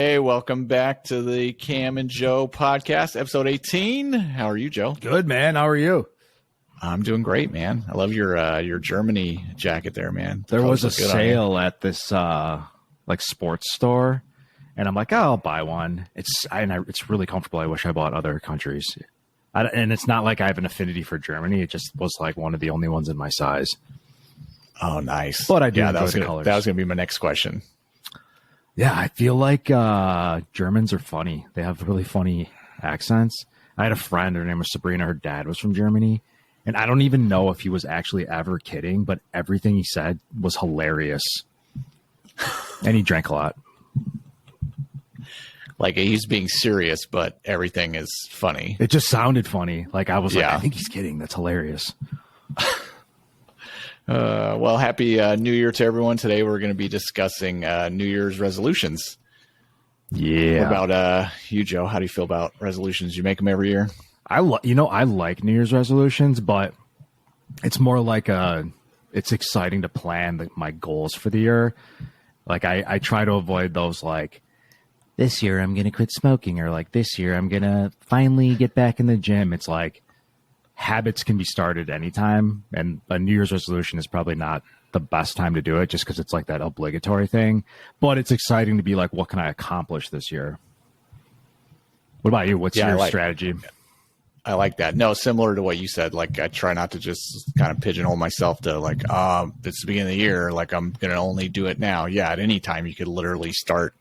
Hey, welcome back to the Cam and Joe podcast, episode 18. How are you, Joe? Good, man. How are you? I'm doing great, man. I love your Germany jacket there, man. There was a sale at this like sports store, and I'm like, oh, I'll buy one. It's really comfortable. I wish I bought other countries. And it's not like I have an affinity for Germany. It just was like one of the only ones in my size. Oh, nice. But I do that enjoy was the gonna, colors. That was going to be my next question. Yeah, I feel like Germans are funny. They have really funny accents. I had a friend, her name was Sabrina. Her dad was from Germany. And I don't even know if he was actually ever kidding, but everything he said was hilarious. And he drank a lot. Like he's being serious, but everything is funny. It just sounded funny. Like I was like, I think he's kidding. That's hilarious. Well, happy New Year to everyone. Today we're going to be discussing New Year's resolutions. Yeah. What about you, Joe? How do you feel about resolutions? You make them every year? I like New Year's resolutions, but it's more like it's exciting to plan my goals for the year. Like I try to avoid those like, this year I'm going to quit smoking, or like this year I'm going to finally get back in the gym. It's like habits can be started anytime, and a New Year's resolution is probably not the best time to do it just because it's like that obligatory thing. But it's exciting to be like, what can I accomplish this year? What about you? What's your strategy? I like that. No, similar to what you said. Like I try not to just kind of pigeonhole myself to like, it's the beginning of the year. Like I'm going to only do it now. Yeah. At any time you could literally start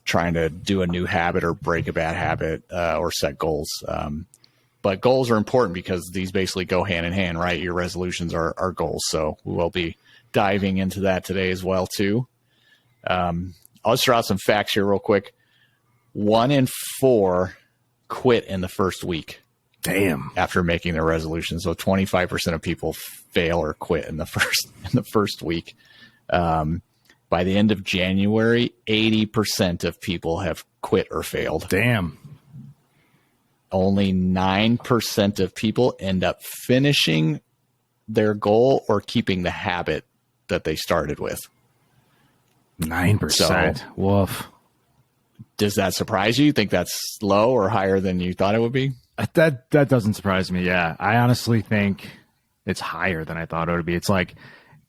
trying to do a new habit or break a bad habit or set goals. But goals are important because these basically go hand in hand, right? Your resolutions are goals. So we will be diving into that today as well, too. I'll just throw out some facts here real quick. 1 in 4 quit in the first week. Damn. After making their resolution. So 25% of people fail or quit in the first week. By the end of January, 80% of people have quit or failed. Damn. Only 9% of people end up finishing their goal or keeping the habit that they started with. 9%. So, woof. Does that surprise you? You think that's low or higher than you thought it would be? That doesn't surprise me. Yeah. I honestly think it's higher than I thought it would be. It's like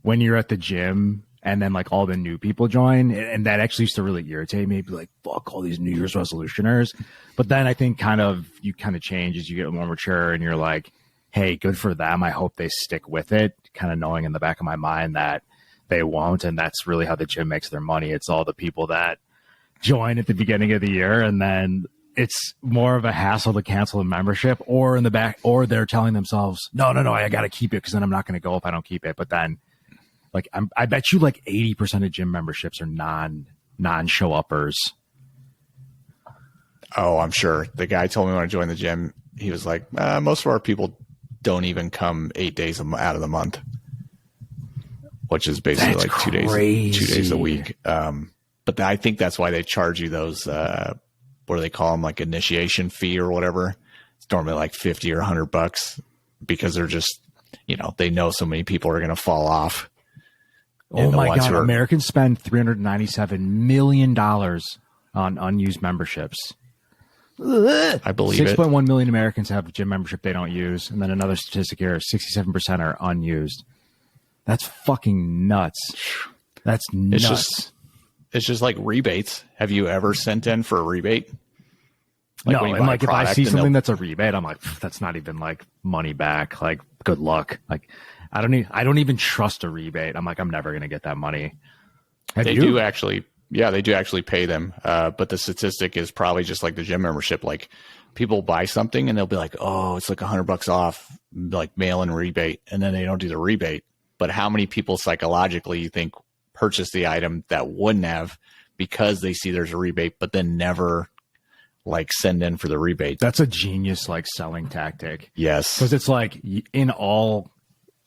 when you're at the gym and then like all the new people join, and that actually used to really irritate me. Be like, fuck all these New Year's resolutioners. But then I think you kind of change as you get more mature, and you're like, hey, good for them. I hope they stick with it. Kind of knowing in the back of my mind that they won't. And that's really how the gym makes their money. It's all the people that join at the beginning of the year, and then it's more of a hassle to cancel a membership, or in the back, or they're telling themselves, no, I got to keep it because then I'm not going to go if I don't keep it. But then like I bet you like 80% of gym memberships are non-show uppers. Oh, I'm sure. The guy told me when I joined the gym, he was like, most of our people don't even come 8 days out of the month, which is basically That's like crazy. 2 days a week. But I think that's why they charge you those, what do they call them? Like initiation fee or whatever. It's normally like 50 or $100 because they're just, they know so many people are going to fall off. Oh my God. Americans spend $397 million on unused memberships. I believe 6.1 million Americans have a gym membership they don't use. And then another statistic here, 67% are unused. That's fucking nuts. That's nuts. It's just like rebates. Have you ever sent in for a rebate? No, and like if I see something that's a rebate, I'm like, that's not even like money back. Like, good luck. Like, I don't even trust a rebate. I'm like, I'm never going to get that money. They do actually pay them. But the statistic is probably just like the gym membership. Like people buy something and they'll be like, oh, it's like $100 off, like mail-in rebate. And then they don't do the rebate. But how many people psychologically you think purchase the item that wouldn't have because they see there's a rebate, but then never like send in for the rebate? That's a genius like selling tactic. Yes. Because it's like in all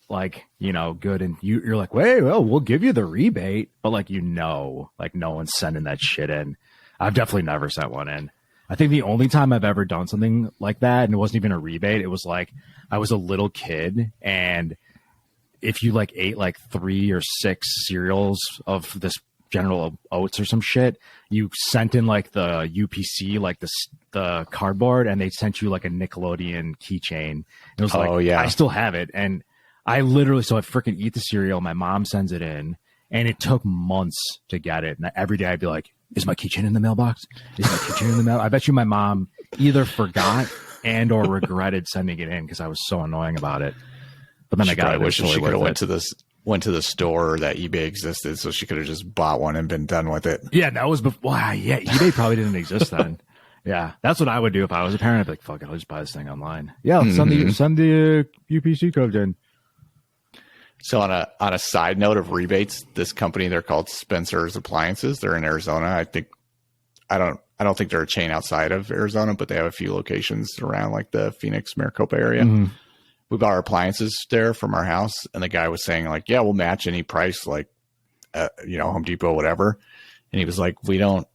like, good. And you're like, wait, well, we'll give you the rebate. But like, like no one's sending that shit in. I've definitely never sent one in. I think the only time I've ever done something like that, and it wasn't even a rebate, it was like I was a little kid, and if you like ate like 3 or 6 cereals of this General Oats or some shit. You sent in like the UPC, like the cardboard, and they sent you like a Nickelodeon keychain. It was like, I still have it. And I literally, so I freaking eat the cereal. My mom sends it in, and it took months to get it. And every day I'd be like, is my keychain in the mailbox? Is my keychain in the mail? I bet you my mom either forgot and or regretted sending it in because I was so annoying about it. But then I got it. Wish she could have went to the store that eBay existed, so she could have just bought one and been done with it. Yeah, that was before. Wow, yeah, eBay probably didn't exist then. Yeah, that's what I would do if I was a parent. I'd be like, fuck it, I'll just buy this thing online. Yeah, send the UPC code in. So on a side note of rebates, this company, they're called Spencer's Appliances. They're in Arizona. I don't think they're a chain outside of Arizona, but they have a few locations around like the Phoenix, Maricopa area. Mm-hmm. We bought our appliances there from our house, and the guy was saying like, yeah, we'll match any price, like, Home Depot, whatever. And he was like, we don't,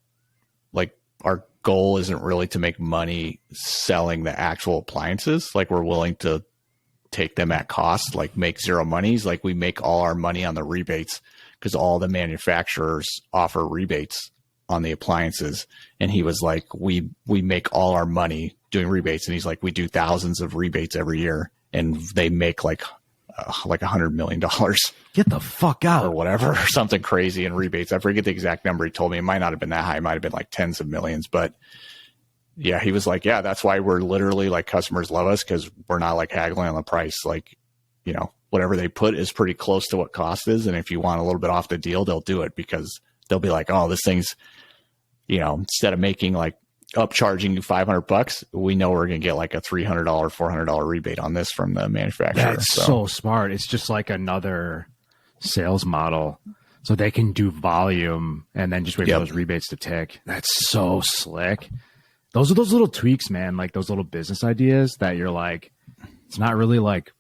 like, our goal isn't really to make money selling the actual appliances. Like, we're willing to take them at cost, like make zero monies. Like, we make all our money on the rebates because all the manufacturers offer rebates on the appliances. And he was like, we make all our money doing rebates. And he's like, we do thousands of rebates every year, and they make like $100 million. Get the fuck out. Or whatever, or something crazy in rebates. I forget the exact number he told me. It might not have been that high. It might have been like tens of millions. But yeah, he was like, yeah, that's why we're literally like, customers love us because we're not like haggling on the price. Like, whatever they put is pretty close to what cost is. And if you want a little bit off the deal, they'll do it because they'll be like, oh, this thing's, instead of making like upcharging you $500, we know we're going to get like a $300, $400 rebate on this from the manufacturer. That's so smart. It's just like another sales model. So they can do volume and then just wait for those rebates to tick. That's so slick. Those are those little tweaks, man, like those little business ideas that you're like, it's not really like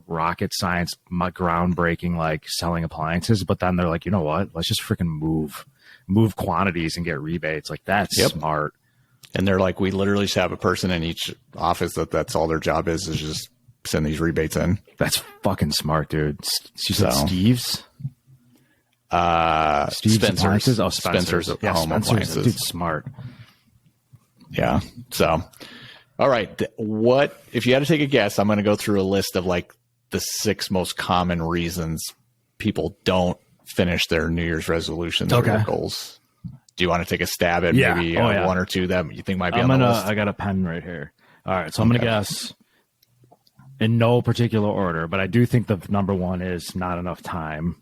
rocket science, groundbreaking, like selling appliances, but then they're like, you know what? Let's just freaking move quantities and get rebates. Like, that's smart. And they're like, we literally just have a person in each office that's all their job is just send these rebates in. That's fucking smart, dude. You said Steve's? Steve's Appliances? Oh, Spencer's Home Appliances. Dude, smart. Yeah. So, all right. What, if you had to take a guess, I'm going to go through a list of like the 6 most common reasons people don't finish their New Year's resolutions or their goals. Do you want to take a stab at maybe one or two that you think might be on the list? I got a pen right here. All right. So I'm going to guess in no particular order, but I do think the number 1 is not enough time.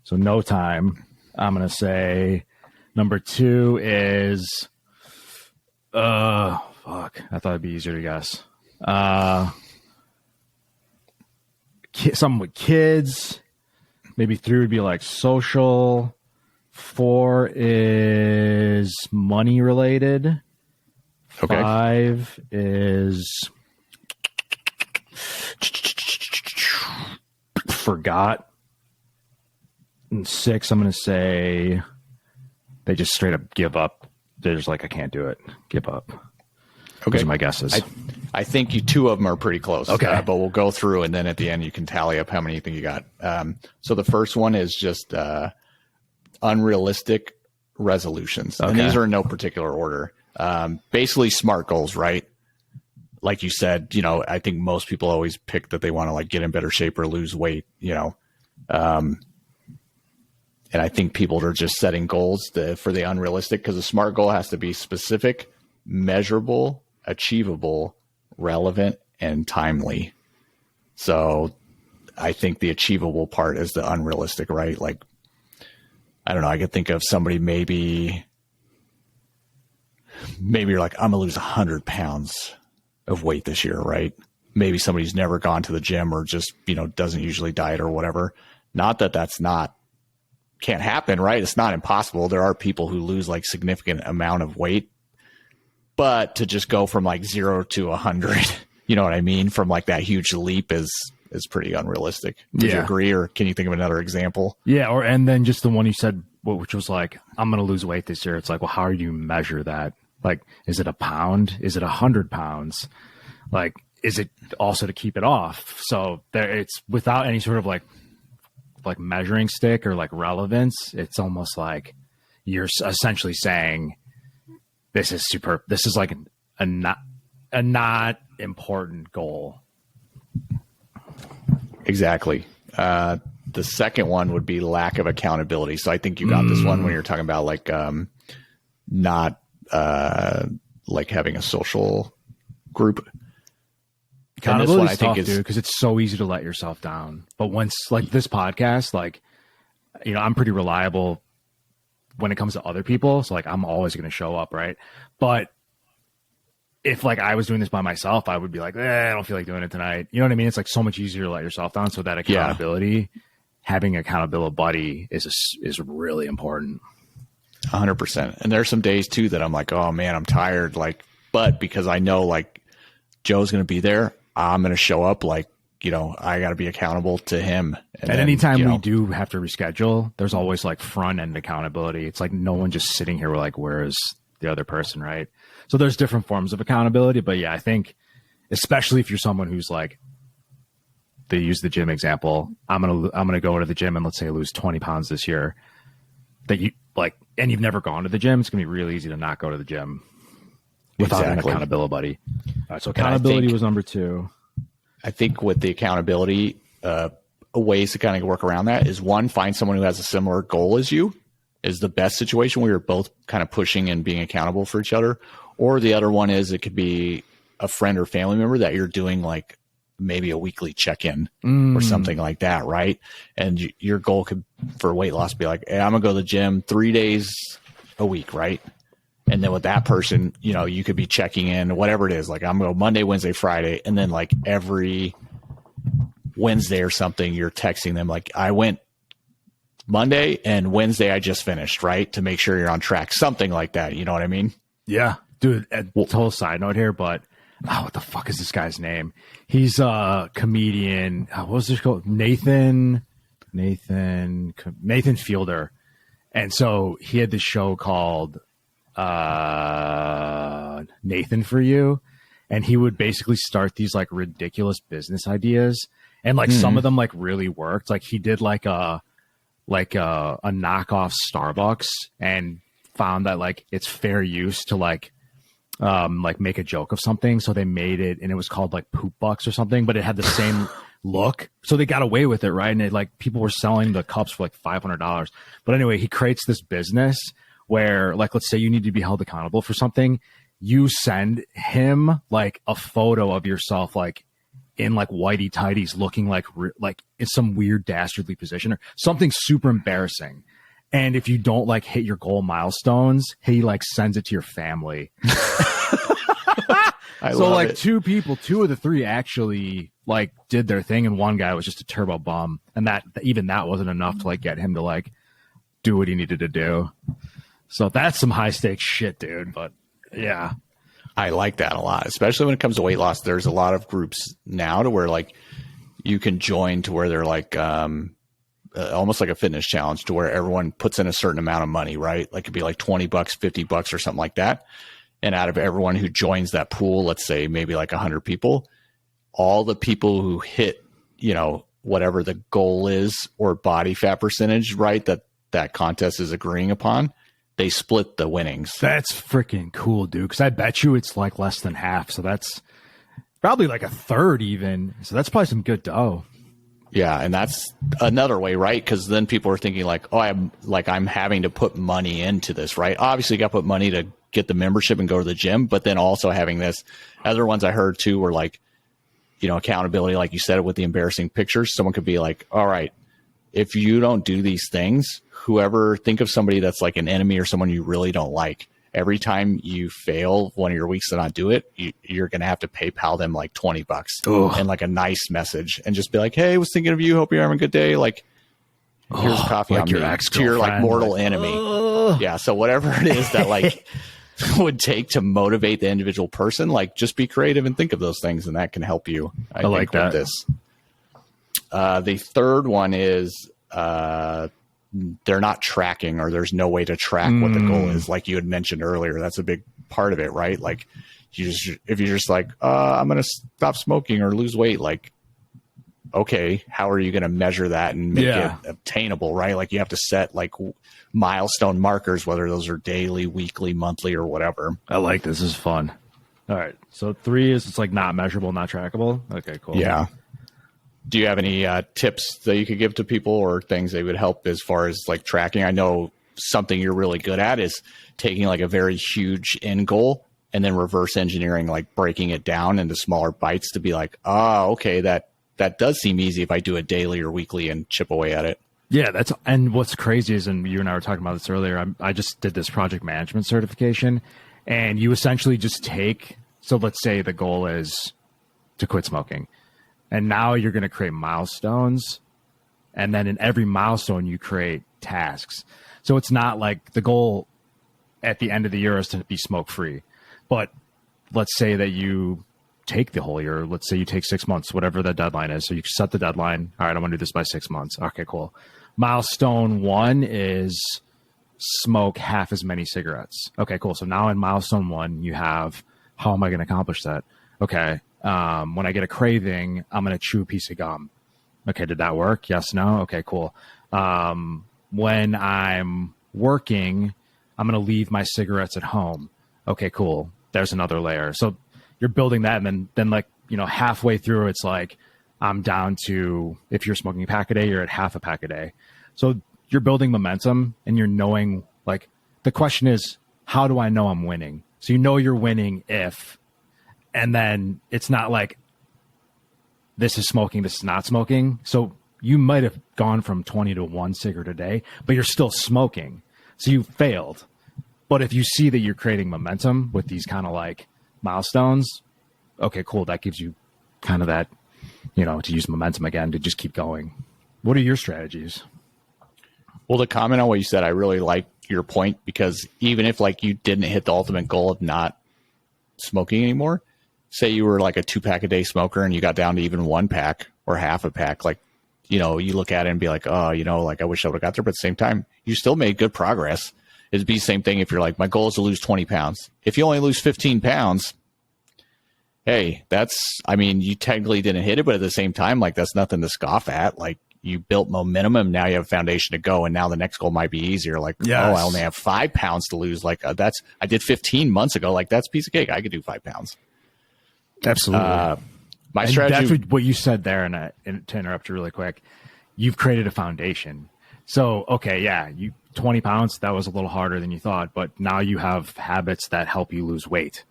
So no time. I'm going to say number 2 is, fuck. I thought it'd be easier to guess. Something with kids. Maybe 3 would be like social. 4 is money related. Okay. 5 is forgot. And 6, I'm going to say they just straight up give up. They're just like, I can't do it. Give up. Okay. Those are my guesses. I think 2 of them are pretty close. Okay. But we'll go through, and then at the end you can tally up how many you think you got. So the first one is just unrealistic resolutions. Okay. And these are in no particular order. Basically SMART goals, right? Like you said, I think most people always pick that they want to like get in better shape or lose weight, and I think people are just setting goals for the unrealistic, because a SMART goal has to be specific, measurable, achievable, relevant, and timely. So I think the achievable part is the unrealistic, right? Like, I don't know. I could think of somebody maybe you're like, I'm going to lose 100 pounds of weight this year, right? Maybe somebody's never gone to the gym or just, doesn't usually diet or whatever. Not that that's can't happen, right? It's not impossible. There are people who lose like significant amount of weight, but to just go from like 0 to 100, you know what I mean? From like that huge leap is pretty unrealistic. Would you agree, or can you think of another example? Yeah. And then just the one you said, which was like, I'm going to lose weight this year. It's like, well, how do you measure that? Like, is it a pound? Is it 100 pounds? Like, is it also to keep it off? So it's without any sort of like like measuring stick or like relevance, it's almost like you're essentially saying this is super. This is like a not important goal. Exactly. The second one would be lack of accountability. So I think you got this one when you're talking about like not like having a social group. Accountability is tough, dude, because it's so easy to let yourself down. But once, like this podcast, like, you know, I'm pretty reliable when it comes to other people. So like, I'm always going to show up, right? But if like I was doing this by myself, I would be like, I don't feel like doing it tonight. You know what I mean? It's like so much easier to let yourself down. So that accountability, having an accountability buddy is really important. 100%. And there's some days too that I'm like, oh man, I'm tired. Like, but because I know like Joe's going to be there, I'm going to show up. Like, you know, I got to be accountable to him. And then, anytime we do have to reschedule, there's always like front end accountability. It's like no one just sitting here like, where is the other person, right? So there's different forms of accountability, but yeah, I think especially if you're someone who's like, they use the gym example, I'm gonna go to the gym and let's say I lose 20 pounds this year, that you like, and you've never gone to the gym, it's gonna be real easy to not go to the gym without an accountability buddy. All right, so accountability was number 2. I think with the accountability, ways to kind of work around that is one, find someone who has a similar goal as you is the best situation where you're both kind of pushing and being accountable for each other. Or the other one is it could be a friend or family member that you're doing like maybe a weekly check-in or something like that, right? And your goal could for weight loss be like, hey, I'm gonna go to the gym 3 days a week, right? And then with that person, you know, you could be checking in, whatever it is. Like I'm gonna go Monday, Wednesday, Friday, and then like every Wednesday or something, you're texting them like, I went Monday and Wednesday I just finished, right? To make sure you're on track, something like that. You know what I mean? Yeah, dude. Total side note here, but what the fuck is this guy's name? He's a comedian. What was this called? Nathan Fielder. And so he had this show called Nathan for You, and he would basically start these like ridiculous business ideas, and like some of them like really worked. Like he did like a knockoff Starbucks and found that like it's fair use to like make a joke of something. So they made it and it was called like Poop Bucks or something, but it had the same look. So they got away with it, right? And it like people were selling the cups for like $500. But anyway, he creates this business where like, let's say you need to be held accountable for something. You send him like a photo of yourself, like in like whitey tighties looking like in some weird dastardly position or something super embarrassing. And if you don't like hit your goal milestones, he like sends it to your family. So like it. 2 people, 2 of the 3 actually like did their thing. And one guy was just a turbo bum. And that wasn't enough to like get him to like do what he needed to do. So that's some high stakes shit, dude. But yeah. I like that a lot, especially when it comes to weight loss. There's a lot of groups now to where like you can join to where they're like almost like a fitness challenge to where everyone puts in a certain amount of money, right? Like it'd be like $20, $50 or something like that. And out of everyone who joins that pool, let's say maybe like 100 people, all the people who hit, you know, whatever the goal is or body fat percentage, right? That contest is agreeing upon. They split the winnings. That's freaking cool, dude. Because I bet you it's like less than half. So that's probably like a third even. So that's probably some good dough. Yeah. And that's another way, right? Because then people are thinking like, oh, I'm having to put money into this, right? Obviously, you got to put money to get the membership and go to the gym. But then also having this, other ones I heard too were like, you know, accountability, like you said, with the embarrassing pictures. Someone could be like, all right, if you don't do these things, think of somebody that's like an enemy or someone you really don't like. Every time you fail one of your weeks to not do it, you're going to have to PayPal them like $20 and like a nice message and just be like, hey, I was thinking of you. Hope you're having a good day. Like, here's a coffee like on your me ex-girlfriend. To your like mortal enemy. Yeah. So whatever it is that like would take to motivate the individual person, like just be creative and think of those things. And that can help you. I think like that. With this. The third one is, they're not tracking, or there's no way to track what the goal is. Like you had mentioned earlier, that's a big part of it, right? Like if you're just like, I'm going to stop smoking or lose weight, like okay, how are you going to measure that and make it obtainable, right? Like you have to set like milestone markers, whether those are daily, weekly, monthly, or whatever. I like this. This is fun. All right. So 3 is it's like not measurable, not trackable. Okay, cool. Yeah. Do you have any tips that you could give to people or things that would help as far as like tracking? I know something you're really good at is taking like a very huge end goal and then reverse engineering, like breaking it down into smaller bites to be like, okay, that does seem easy if I do it daily or weekly and chip away at it. Yeah, and what's crazy is, and you and I were talking about this earlier, I just did this project management certification, and you essentially just take, so let's say the goal is to quit smoking, and now you're going to create milestones, and then in every milestone you create tasks. So it's not like the goal at the end of the year is to be smoke free, but let's say that you take the whole year. Let's say you take 6 months, whatever the deadline is. So you set the deadline. All right, I want to do this by 6 months. Okay, cool. Milestone 1 is smoke half as many cigarettes. Okay, cool. So now in milestone 1, you have, how am I going to accomplish that? Okay. When I get a craving, I'm going to chew a piece of gum. Okay. Did that work? Yes, no. Okay, cool. When I'm working, I'm going to leave my cigarettes at home. Okay, cool. There's another layer. So you're building that, and then like, halfway through, it's like I'm down to, if you're smoking a pack a day, you're at half a pack a day. So you're building momentum, and you're knowing, like, the question is, how do I know I'm winning? So you're winning if, and then it's not like this is smoking, this is not smoking. So you might have gone from 20 to 1 cigarette a day, but you're still smoking. So you failed. But if you see that you're creating momentum with these kind of like milestones, okay, cool. That gives you kind of that, to use momentum again, to just keep going. What are your strategies? Well, to comment on what you said, I really like your point, because even if like you didn't hit the ultimate goal of not smoking anymore, say you were like a 2-pack a day smoker and you got down to even 1 pack or half a pack, like, you look at it and be like, like I wish I would have got there, but at the same time, you still made good progress. It'd be the same thing if you're like, my goal is to lose 20 pounds. If you only lose 15 pounds, hey, you technically didn't hit it, but at the same time, like, that's nothing to scoff at. Like, you built momentum, and now you have a foundation to go, and now the next goal might be easier. Like, yes. I only have 5 pounds to lose. Like, I did 15 months ago. Like, that's a piece of cake. I could do 5 pounds. Absolutely. My strategy. That's what you said there, and to interrupt you really quick, you've created a foundation. So, okay, yeah, 20 pounds, that was a little harder than you thought, but now you have habits that help you lose weight,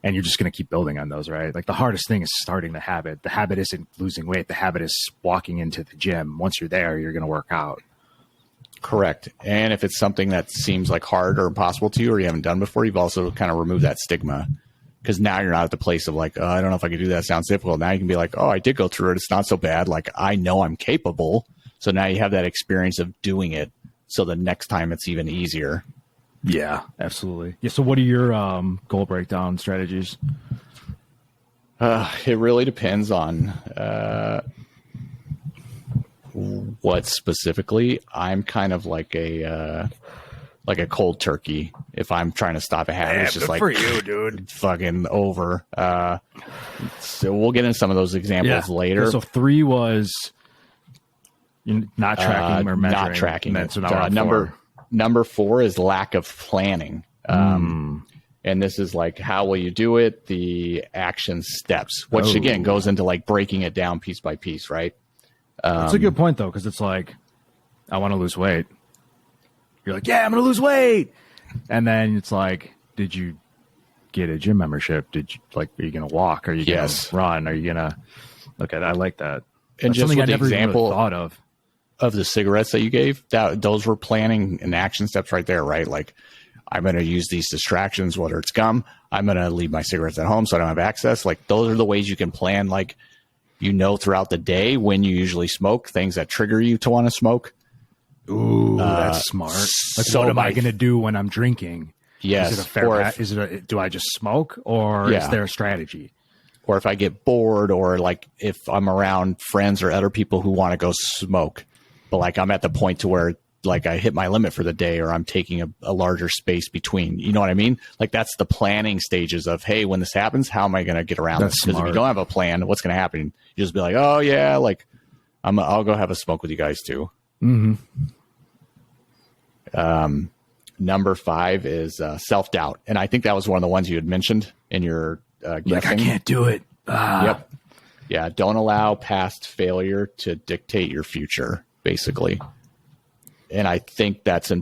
and you're just going to keep building on those, right? Like, the hardest thing is starting the habit. The habit isn't losing weight. The habit is walking into the gym. Once you're there, you're going to work out. Correct. And if it's something that seems like hard or impossible to you, or you haven't done before, you've also kind of removed that stigma, because now you're not at the place of like, I don't know if I could do that. It sounds difficult. Now you can be like, I did go through it. It's not so bad. Like, I know I'm capable. So now you have that experience of doing it. So the next time it's even easier. Yeah, absolutely. Yeah. So what are your goal breakdown strategies? It really depends on what specifically. I'm kind of like a cold turkey. If I'm trying to stop a habit, it's just like, for you, dude, fucking over. So we'll get into some of those examples later. Yeah, so 3 was not tracking or measuring. Not tracking. So now number 4 is lack of planning. And this is like, how will you do it? The action steps, which again goes into like breaking it down piece by piece, right? That's a good point though, because it's like, I want to lose weight. You're like, yeah, I'm going to lose weight. And then it's like, did you get a gym membership? Are you going to walk? Are you going to run? Are you going to, okay, I like that. And that's just with I the never example really thought of the cigarettes that you gave, those were planning and action steps right there, right? Like, I'm going to use these distractions, whether it's gum, I'm going to leave my cigarettes at home so I don't have access. Like, those are the ways you can plan, like, throughout the day when you usually smoke, things that trigger you to want to smoke. Ooh, that's smart. Like, so what am I going to do when I'm drinking? Yes. Is it a fair do I just smoke, or is there a strategy? Or if I get bored, or like if I'm around friends or other people who want to go smoke, but like I'm at the point to where like I hit my limit for the day, or I'm taking a larger space between, you know what I mean? Like that's the planning stages of, hey, when this happens, how am I going to get around this? Because if you don't have a plan, what's going to happen? You just be like, oh yeah, like I'll go have a smoke with you guys too. Mm-hmm. Number 5 is self-doubt. And I think that was one of the ones you had mentioned in your guessing. Like, I can't do it. Yep. Yeah. Don't allow past failure to dictate your future, basically. And I think that's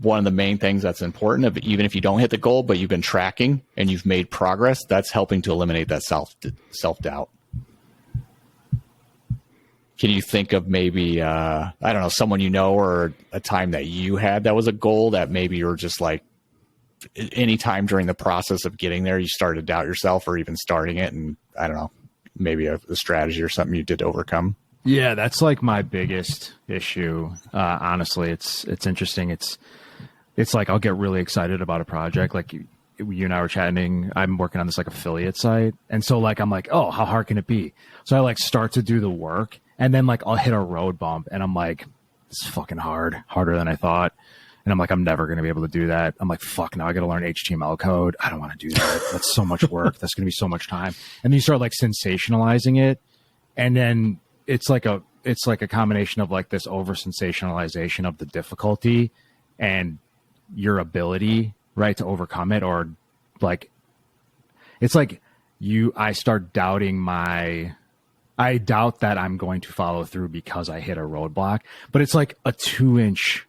one of the main things that's important. Even if you don't hit the goal, but you've been tracking and you've made progress, that's helping to eliminate that self-doubt. Can you think of maybe, I don't know, someone you know, or a time that you had that was a goal that maybe you were just like, any time during the process of getting there, you started to doubt yourself, or even starting it, and I don't know, maybe a strategy or something you did to overcome? Yeah, that's like my biggest issue. Honestly, it's interesting. It's like I'll get really excited about a project. Like you and I were chatting. I'm working on this like affiliate site, and so like I'm like, oh, how hard can it be? So I like start to do the work, and then like I'll hit a road bump, and I'm like, this is fucking harder than I thought. And I'm like, I'm never going to be able to do that. I'm like, fuck, now I got to learn HTML code. I don't want to do that. That's so much work. That's going to be so much time. And then you start like sensationalizing it, and then it's like a combination of like this over sensationalization of the difficulty and your ability, right, to overcome it. Or like, it's like I start doubting I doubt that I'm going to follow through because I hit a roadblock, but it's like a 2-inch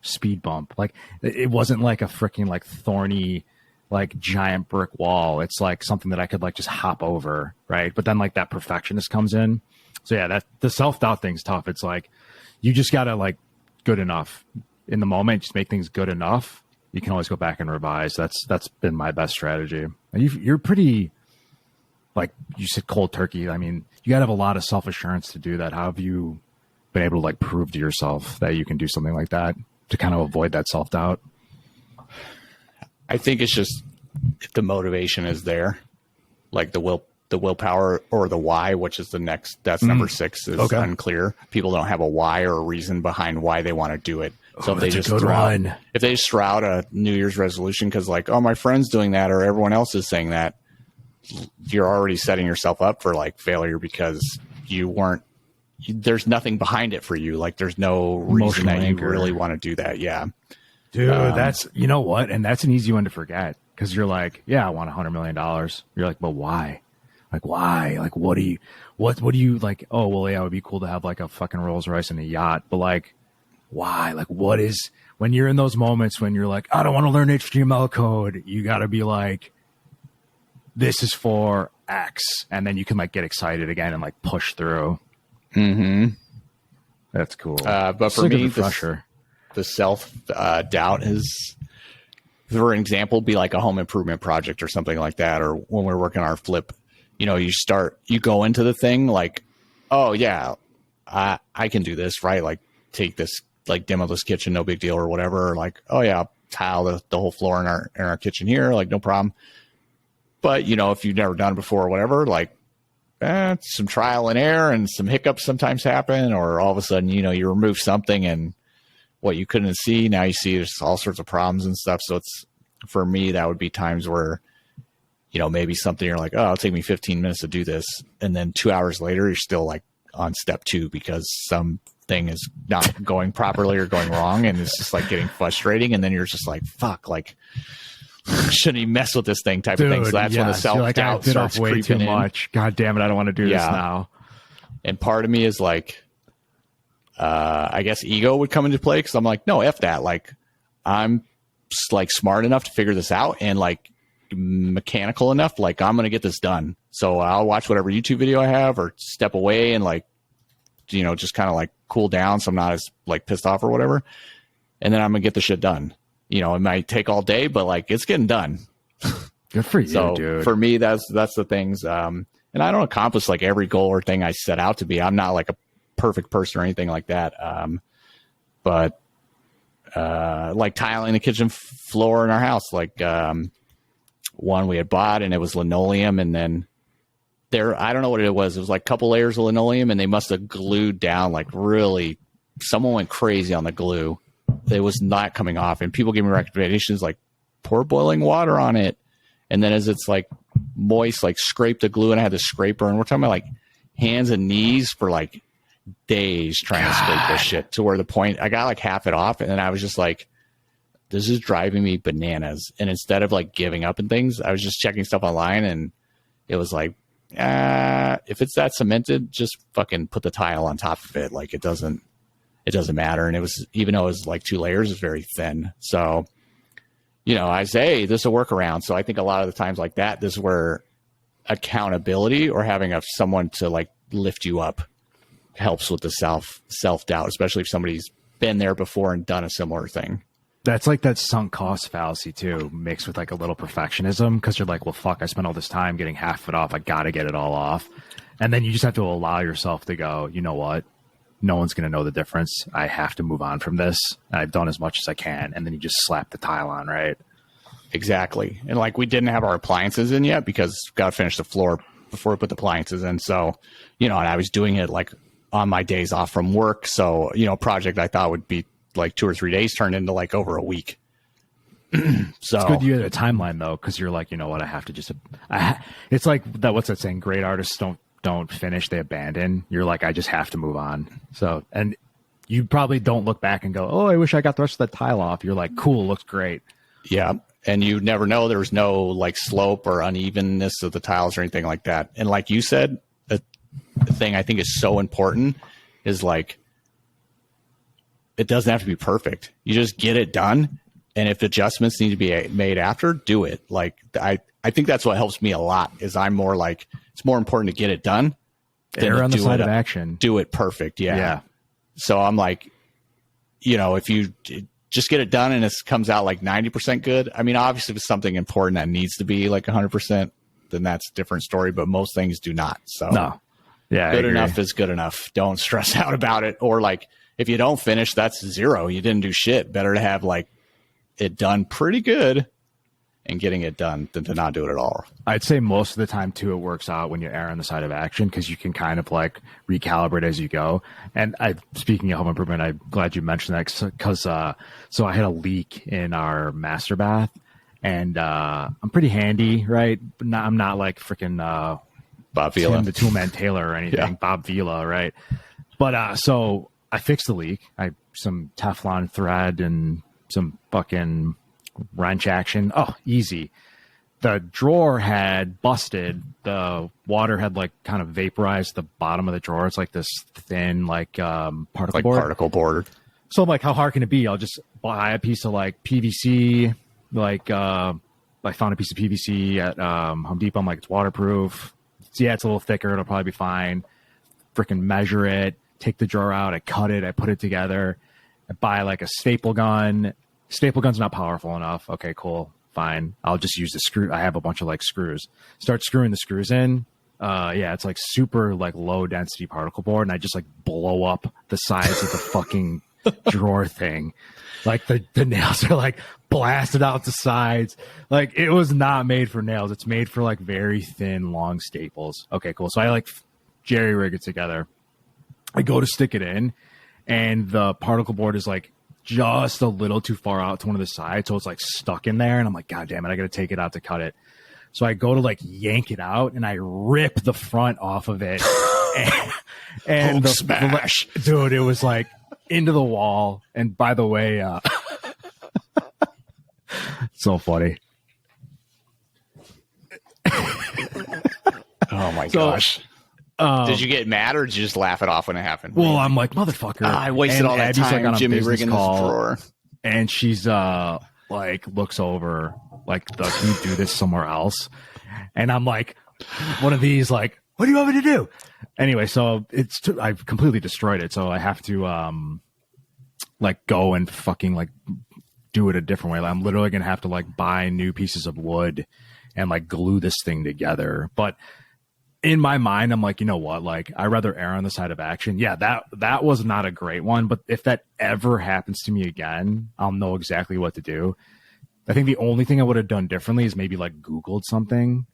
speed bump. Like it wasn't like a freaking like thorny, like giant brick wall. It's like something that I could like just hop over. Right. But then like that perfectionist comes in. So yeah, that the self-doubt thing's tough. It's like, you just got to like good enough in the moment, just make things good enough. You can always go back and revise. That's been my best strategy. You're pretty, like you said, cold turkey. I mean, you got to have a lot of self-assurance to do that. How have you been able to like prove to yourself that you can do something like that to kind of avoid that self-doubt? I think it's just if the motivation is there, like the willpower or the why, which is the next, that's number 6 is unclear. People don't have a why or a reason behind why they want to do it. So if they just throw out a New Year's resolution because like, oh, my friend's doing that or everyone else is saying that, you're already setting yourself up for like failure because there's nothing behind it for you. Like there's no reason that you really want to do that. Yeah. Dude, that's, you know what? And that's an easy one to forget because you're like, yeah, I want $100 million. You're like, but why? Like, why? Like, what do you like? Oh, well, yeah, it would be cool to have like a fucking Rolls Royce and a yacht, but like, why? Like, what is, when you're in those moments when you're like, I don't want to learn HTML code, you got to be like, this is for X. And then you can like get excited again and like push through. Mm-hmm. That's cool. But for me, the self-doubt is, for an example, be like a home improvement project or something like that. Or when we're working our flip, you know, you go into the thing like, oh yeah, I can do this, right? Like take this, like demo this kitchen, no big deal or whatever. Or like, oh yeah, I'll tile the whole floor in our kitchen here. Like no problem. But you know, if you've never done it before or whatever, like, some trial and error and some hiccups sometimes happen, or all of a sudden, you know, you remove something and what you couldn't see, now you see there's all sorts of problems and stuff. So it's, for me, that would be times where, you know, maybe something you're like, oh, it'll take me 15 minutes to do this. And then 2 hours later, you're still like on step 2 because something is not going properly or going wrong. And it's just like getting frustrating. And then you're just like, fuck, like, shouldn't even mess with this thing type of thing. So that's when the self-doubt starts creeping in. Much. God damn it, I don't want to do this now. And part of me is like, I guess ego would come into play because I'm like, no, F that. Like, I'm like smart enough to figure this out and like mechanical enough. Like, I'm going to get this done. So I'll watch whatever YouTube video I have or step away and like, you know, just kind of like cool down so I'm not as like pissed off or whatever. And then I'm going to get the shit done. You know, it might take all day, but like it's getting done. Good for you, so dude. For me, that's the things. And I don't accomplish like every goal or thing I set out to be. I'm not like a perfect person or anything like that. But like tiling the kitchen floor in our house, like one we had bought and it was linoleum, and then I don't know what it was. It was like a couple layers of linoleum, and they must have glued down like really someone went crazy on the glue. It was not coming off, and people gave me recommendations like pour boiling water on it, and then as it's like moist, like scrape the glue, and I had the scraper, and we're talking about like hands and knees for like days trying to scrape this shit to where the point I got like half it off, and then I was just like, this is driving me bananas. And instead of like giving up and things, I was just checking stuff online, and it was like, if it's that cemented, just fucking put the tile on top of it. Like it doesn't matter. And it was, even though it was like 2 layers, it's very thin. So, you know, I say, hey, this will work around. So I think a lot of the times like that, this is where accountability or having someone to like lift you up helps with the self-doubt, especially if somebody's been there before and done a similar thing. That's like that sunk cost fallacy too, mixed with like a little perfectionism, because you're like, well, fuck, I spent all this time getting half of it off. I got to get it all off. And then you just have to allow yourself to go, you know what? No one's going to know the difference. I have to move on from this. I've done as much as I can. And then you just slap the tile on, right? Exactly. And like we didn't have our appliances in yet because we got to finish the floor before we put the appliances in. So, you know, and I was doing it like on my days off from work. So, you know, a project I thought would be like 2 or 3 days turned into like over a week. So it's good you had a timeline though, because you're like, you know what, I have to just it's like that, what's that saying, great artists don't finish, they abandon. You're like, I just have to move on. So, and you probably don't look back and go, oh, I wish I got the rest of that tile off. You're like, cool, looks great. Yeah. And you never know, there's no like slope or unevenness of the tiles or anything like that. And like you said, the thing I think is so important is like, it doesn't have to be perfect. You just get it done. And if adjustments need to be made after, do it. Like I think that's what helps me a lot is I'm more like, it's more important to get it done. Err on the side of action. Do it perfect. Yeah. Yeah. So I'm like, you know, if you just get it done and it comes out like 90% good. I mean, obviously if it's something important that needs to be like 100%, then that's a different story, but most things do not. So no. Yeah. Good enough is good enough. Don't stress out about it. Or like, if you don't finish, that's 0. You didn't do shit. Better to have like it done pretty good and getting it done than to not do it at all. I'd say most of the time too, it works out when you err on the side of action, because you can kind of like recalibrate as you go. And speaking of home improvement, I'm glad you mentioned that because so I had a leak in our master bath, and I'm pretty handy, right? But I'm not like freaking Bob Vila, Tim the Toolman Taylor or anything. Yeah. Bob Vila, right? But so I fixed the leak. I some Teflon thread and some fucking wrench action. Oh, easy. The drawer had busted. The water had like kind of vaporized the bottom of the drawer. It's like this thin, like particle board. So I'm like, how hard can it be? I'll just buy a piece of like PVC. Like I found a piece of PVC at Home Depot. I'm like, it's waterproof. So yeah, it's a little thicker. It'll probably be fine. Freaking measure it. Take the drawer out. I cut it. I put it together. I buy like a staple gun. Staple gun's not powerful enough. Okay, cool. Fine. I'll just use the screw. I have a bunch of like screws. Start screwing the screws in. Yeah, it's like super like low density particle board. And I just like blow up the sides of the fucking drawer thing. Like the nails are like blasted out the sides. Like it was not made for nails. It's made for like very thin, long staples. Okay, cool. So I like jerry rig it together. I go to stick it in, and the particle board is like just a little too far out to one of the sides, so it's like stuck in there, and I'm like, God damn it, I gotta take it out to cut it. So I go to like yank it out, and I rip the front off of it, and smash, dude, it was like into the wall. And by the way, so funny. Oh my gosh. Did you get mad, or did you just laugh it off when it happened? Well, I'm like, motherfucker. I wasted all that Abby's time like on Jimmy a rigging this call, drawer. And she's like looks over like, can you do this somewhere else? And I'm like, one of these like, what do you want me to do? Anyway, so I've completely destroyed it. So I have to like go and fucking like do it a different way. Like, I'm literally gonna have to like buy new pieces of wood and like glue this thing together. But in my mind, I'm like, you know what? Like, I'd rather err on the side of action. Yeah, that was not a great one. But if that ever happens to me again, I'll know exactly what to do. I think the only thing I would have done differently is maybe like Googled something.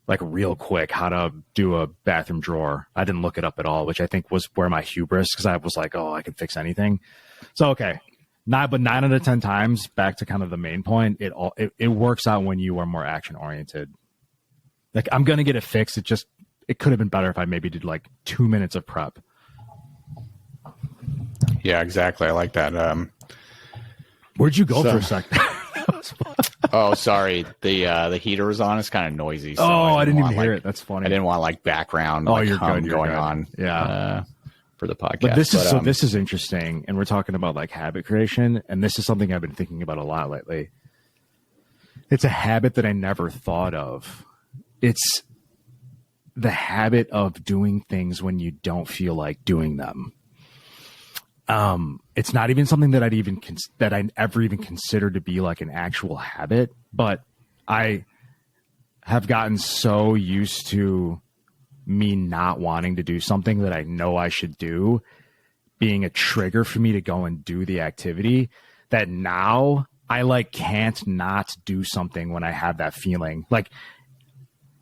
like real quick how to do a bathroom drawer. I didn't look it up at all, which I think was where my hubris, because I was like, oh, I can fix anything. So, okay. But 9 out of 10 times, back to kind of the main point, it works out when you are more action oriented. Like, I'm going to get it fixed. It could have been better if I maybe did like 2 minutes of prep. Yeah, exactly. I like that. Where'd you go for a sec? Oh, sorry. The heater was on. It's kind of noisy. So I didn't even hear it. That's funny. I didn't want like background. You're good. You're going good. on. Yeah. For the podcast. But this is interesting, and we're talking about like habit creation, and this is something I've been thinking about a lot lately. It's a habit that I never thought of. It's the habit of doing things when you don't feel like doing them. It's not even something that I ever even considered to be like an actual habit, but I have gotten so used to me not wanting to do something that I know I should do being a trigger for me to go and do the activity, that now I like can't not do something when I have that feeling. Like,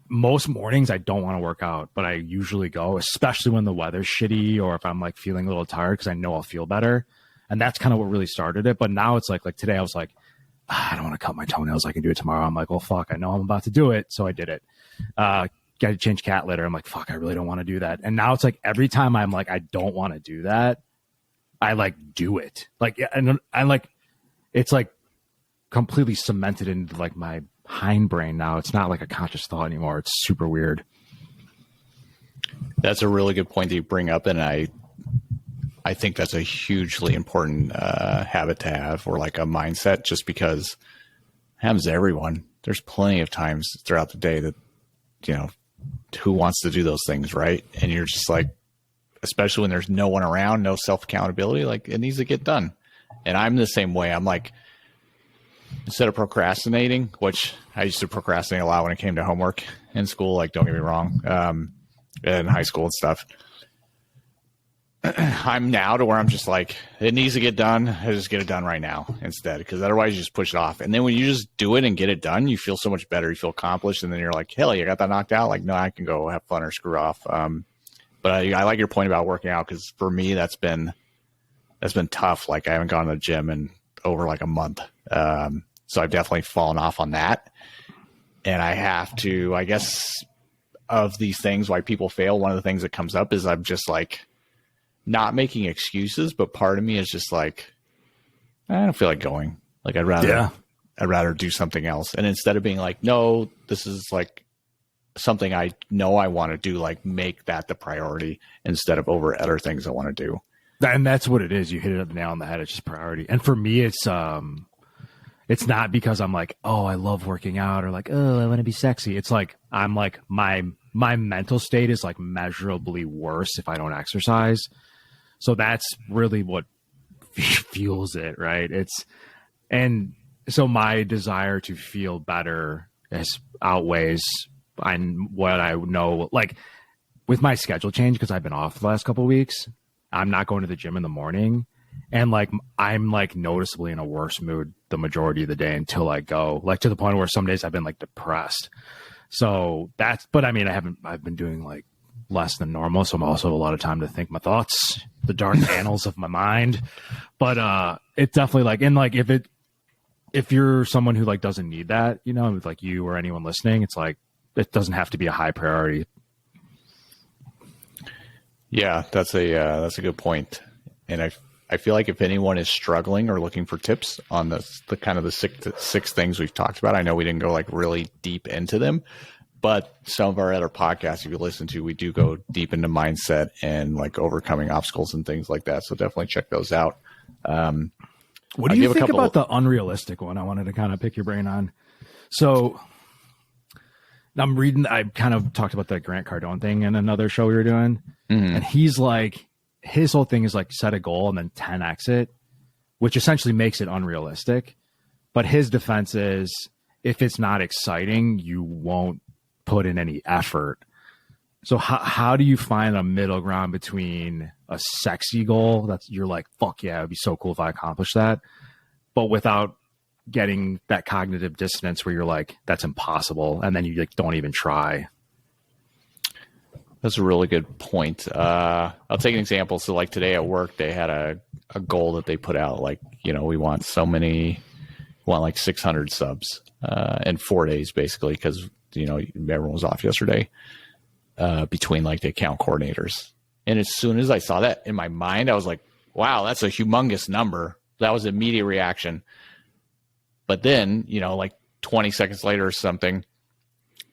most mornings I don't want to work out, but I usually go, especially when the weather's shitty or if I'm like feeling a little tired, because I know I'll feel better. And that's kind of what really started it. But now it's like today I was like, I don't want to cut my toenails. I can do it tomorrow. I'm like, well, fuck, I know I'm about to do it. So I did it. Got to change cat litter. I'm like, fuck, I really don't want to do that. And now it's like every time I'm like, I don't want to do that, I like do it. Like, and I like, it's like completely cemented into like my hindbrain now. It's not like a conscious thought anymore. It's super weird. That's a really good point that you bring up, and I think that's a hugely important habit to have, or like a mindset, just because it happens to everyone. There's plenty of times throughout the day that, you know, who wants to do those things, right? And you're just like, especially when there's no one around, no self accountability, like it needs to get done. And I'm the same way. I'm like, instead of procrastinating, which I used to procrastinate a lot when it came to homework in school, like, don't get me wrong, in high school and stuff. I'm now to where I'm just like, it needs to get done. I just get it done right now instead, because otherwise you just push it off. And then when you just do it and get it done, you feel so much better. You feel accomplished. And then you're like, hell, you got that knocked out. Like, no, I can go have fun or screw off. But I like your point about working out, because for me, that's been tough. Like, I haven't gone to the gym in over like a month. So I've definitely fallen off on that. And I have to, I guess, of these things, why people fail, one of the things that comes up is I'm just like, not making excuses, but part of me is just like, I don't feel like going. Like, I'd rather do something else. And instead of being like, no, this is like something I know I want to do, like, make that the priority instead of over other things I want to do. And that's what it is. You hit it up the nail on the head. It's just priority. And for me, it's not because I'm like, oh, I love working out, or like, oh, I want to be sexy. It's like, I'm like, my mental state is like measurably worse if I don't exercise. So that's really what fuels it, right? And so my desire to feel better outweighs what I know. Like, with my schedule change, because I've been off the last couple of weeks, I'm not going to the gym in the morning, and like, I'm like noticeably in a worse mood the majority of the day until I go, like, to the point where some days I've been like depressed. So but I mean, I've been doing like less than normal, so I'm also a lot of time to think my thoughts, the dark annals of my mind. But it definitely, like, and like, if you're someone who like doesn't need that, you know, like you or anyone listening, it's like, it doesn't have to be a high priority. Yeah, that's a good point. And I feel like if anyone is struggling or looking for tips on the kind of the six things we've talked about, I know we didn't go like really deep into them, but some of our other podcasts, if you listen to, we do go deep into mindset and like overcoming obstacles and things like that. So definitely check those out. What do you think about the unrealistic one? I wanted to kind of pick your brain on. So I'm reading, I kind of talked about the Grant Cardone thing in another show we were doing. Mm-hmm. And he's like, his whole thing is like, set a goal and then 10x it, which essentially makes it unrealistic. But his defense is, if it's not exciting, you won't put in any effort. So how do you find a middle ground between a sexy goal that's, you're like, fuck yeah, it'd be so cool if I accomplished that, but without getting that cognitive dissonance where you're like, that's impossible, and then you like don't even try? That's a really good point. I'll take an example. So like today at work, they had a goal that they put out. Like, we want like 600 subs in 4 days, basically, because, everyone was off yesterday between like the account coordinators. And as soon as I saw that in my mind, I was like, wow, that's a humongous number. That was an immediate reaction. But then, like 20 seconds later or something,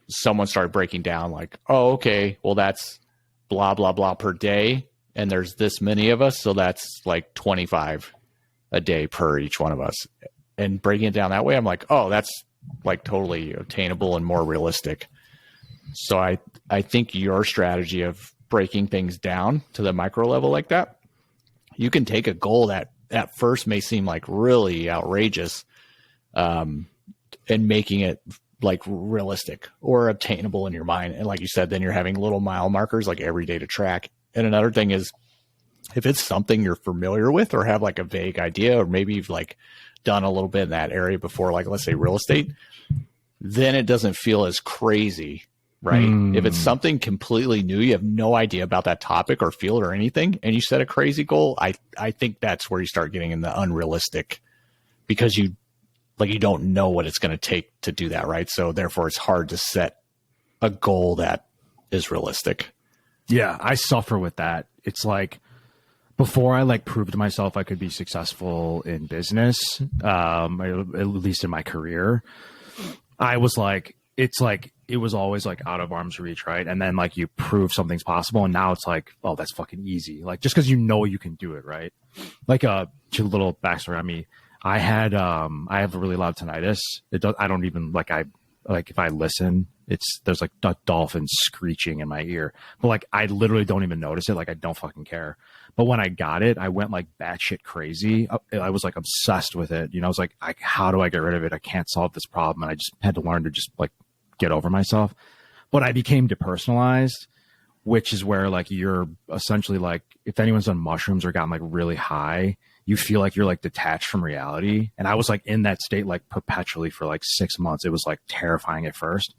someone started breaking down like, oh, okay, well, that's blah, blah, blah per day. And there's this many of us. So that's like 25 a day per each one of us. And breaking it down that way, I'm like, oh, that's like totally attainable and more realistic. So I think your strategy of breaking things down to the micro level like that, you can take a goal that at first may seem like really outrageous, and making it like realistic or obtainable in your mind. And like you said, then you're having little mile markers like every day to track. And another thing is, if it's something you're familiar with or have like a vague idea, or maybe you've like done a little bit in that area before, like let's say real estate, then it doesn't feel as crazy, right? If it's something completely new, you have no idea about that topic or field or anything, and you set a crazy goal, I think that's where you start getting in the unrealistic, because you don't know what it's going to take to do that, right? So therefore it's hard to set a goal that is realistic. Yeah, I suffer with that. It's like, before I like proved to myself I could be successful in business, at least in my career, I was like, it was always like out of arm's reach, right? And then like you prove something's possible, and now it's like, oh, that's fucking easy. Like just because you can do it, right? Like a little backstory on me. I have a really loud tinnitus. I don't even like, if I listen, there's like dolphins screeching in my ear, but like I literally don't even notice it. Like I don't fucking care. But when I got it, I went like batshit crazy. I was like obsessed with it. I was like, how do I get rid of it? I can't solve this problem. And I just had to learn to just like get over myself. But I became depersonalized, which is where like you're essentially like, if anyone's done mushrooms or gotten like really high, you feel like you're like detached from reality. And I was like in that state like perpetually for like 6 months. It was like terrifying at first,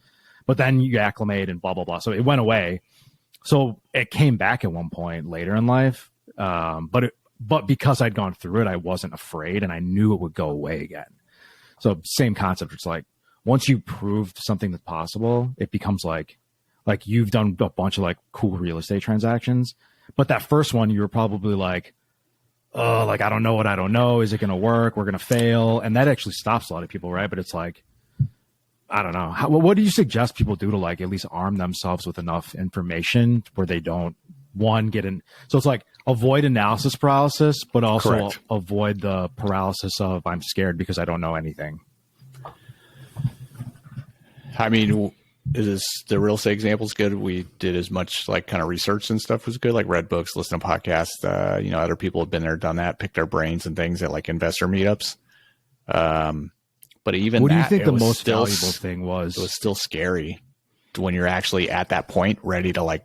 but then you acclimate and blah, blah, blah. So it went away. So it came back at one point later in life. But because I'd gone through it, I wasn't afraid, and I knew it would go away again. So same concept. It's like, once you proved something that's possible, it becomes like you've done a bunch of like cool real estate transactions, but that first one, you were probably like, oh, like, I don't know what I don't know. Is it going to work? We're going to fail. And that actually stops a lot of people, right? But it's like, I don't know. What do you suggest people do to like at least arm themselves with enough information where they don't get in? So it's like avoid analysis paralysis, but also Correct. Avoid the paralysis of I'm scared because I don't know anything. I mean, is the real estate example is good? We did as much like kind of research and stuff was good, like read books, listen to podcasts. Other people have been there, done that, picked their brains and things at like investor meetups. But even what do you that, think the most still, valuable thing was? It was still scary when you're actually at that point, ready to like,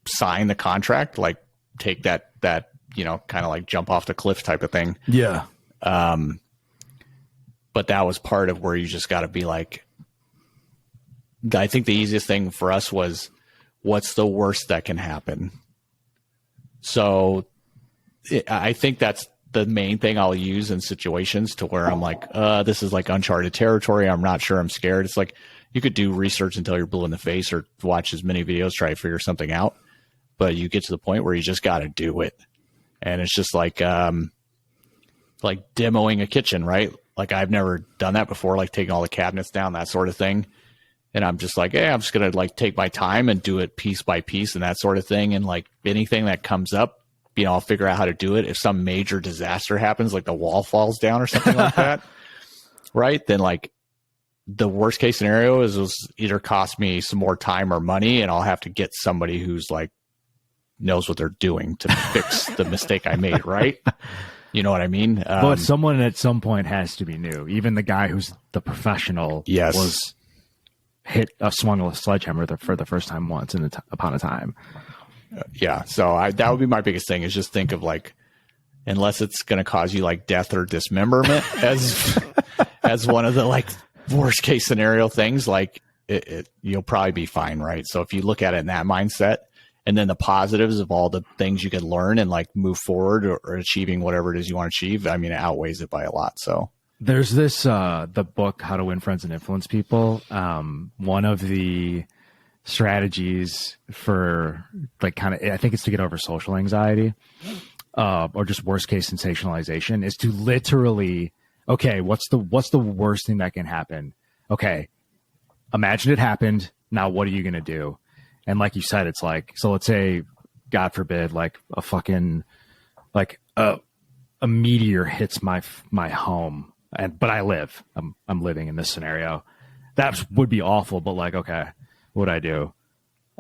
sign the contract, like take that kind of like jump off the cliff type of thing. Yeah. But that was part of where you just got to be like, I think the easiest thing for us was, what's the worst that can happen? So I think that's the main thing I'll use in situations to where I'm like, this is like uncharted territory. I'm not sure. I'm scared. It's like, you could do research until you're blue in the face or watch as many videos, try to figure something out. But you get to the point where you just got to do it. And it's just like demoing a kitchen, right? Like I've never done that before, like taking all the cabinets down, that sort of thing. And I'm just like, hey, I'm just going to like take my time and do it piece by piece and that sort of thing. And like anything that comes up, I'll figure out how to do it. If some major disaster happens, like the wall falls down or something like that, right? Then like the worst case scenario is it'll either cost me some more time or money, and I'll have to get somebody who's like knows what they're doing to fix the mistake I made, right? You know what I mean? But someone at some point has to be new. Even the guy who's the professional was swung a sledgehammer for the first time once upon a time. Yeah. So that would be my biggest thing, is just think of like, unless it's going to cause you like death or dismemberment as one of the like worst case scenario things, like you'll probably be fine, right? So if you look at it in that mindset, and then the positives of all the things you can learn and like move forward or achieving whatever it is you want to achieve, I mean, it outweighs it by a lot. So there's this the book How to Win Friends and Influence People. One of the strategies for like kind of, I think it's to get over social anxiety or just worst case sensationalization, is to literally, okay, what's the worst thing that can happen? Okay, imagine it happened. Now what are you going to do? And like you said, it's like, so let's say, God forbid, like a fucking, like a meteor hits my home, but I live. I'm living in this scenario. That would be awful. But like, okay, what would I do?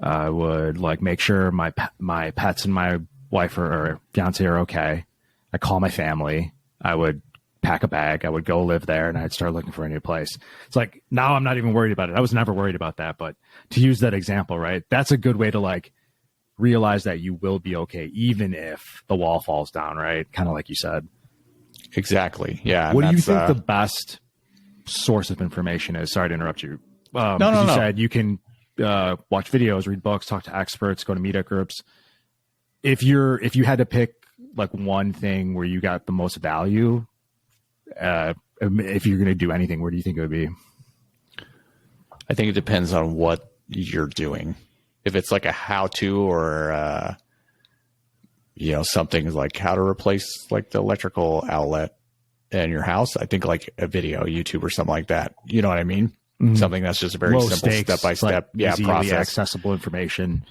I would like make sure my pets and my wife or fiance are okay. I call my family. I would pack a bag. I would go live there, and I'd start looking for a new place. It's like, now I'm not even worried about it. I was never worried about that, but to use that example, right? That's a good way to like realize that you will be okay, even if the wall falls down, right? Kind of like you said. Exactly. Yeah. What do you think the best source of information is? Sorry to interrupt you. No. You said you can watch videos, read books, talk to experts, go to meetup groups. If you had to pick like one thing where you got the most value, if you're going to do anything, where do you think it would be? I think it depends on what you're doing. If it's like a how-to or, something like how to replace like the electrical outlet in your house, I think like a video, YouTube or something like that. You know what I mean? Mm-hmm. Something that's just a very simple step-by-step process. Accessible information.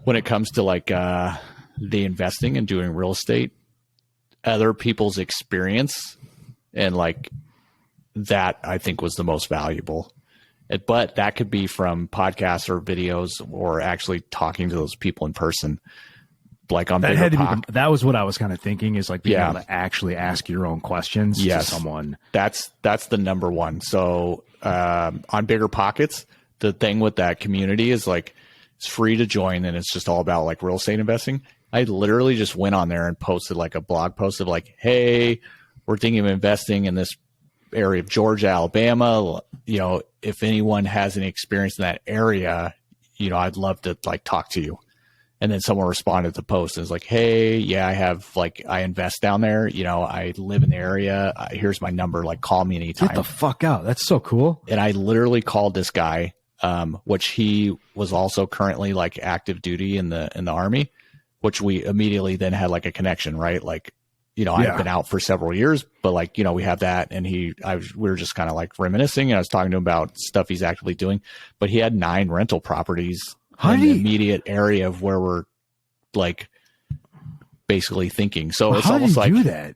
When it comes to like the investing and doing real estate, other people's experience and like that, I think was the most valuable. But that could be from podcasts or videos or actually talking to those people in person. Like on that was what I was kind of thinking, is like being able to actually ask your own questions to someone. That's the number one. So on Bigger Pockets, the thing with that community is like it's free to join, and it's just all about like real estate investing. I literally just went on there and posted like a blog post of like, hey, we're thinking of investing in this area of Georgia, Alabama. If anyone has any experience in that area, I'd love to like talk to you. And then someone responded to the post and was like, hey, yeah, I invest down there. I live in the area. Here's my number. Like, call me anytime. Get the fuck out. That's so cool. And I literally called this guy, which he was also currently like active duty in the Army, which we immediately then had like a connection, right? Like, I've been out for several years, but like, we have that. And we were just kind of like reminiscing, and I was talking to him about stuff he's actively doing, but he had 9 rental properties in the immediate area of where we're like basically thinking. So it's almost like do that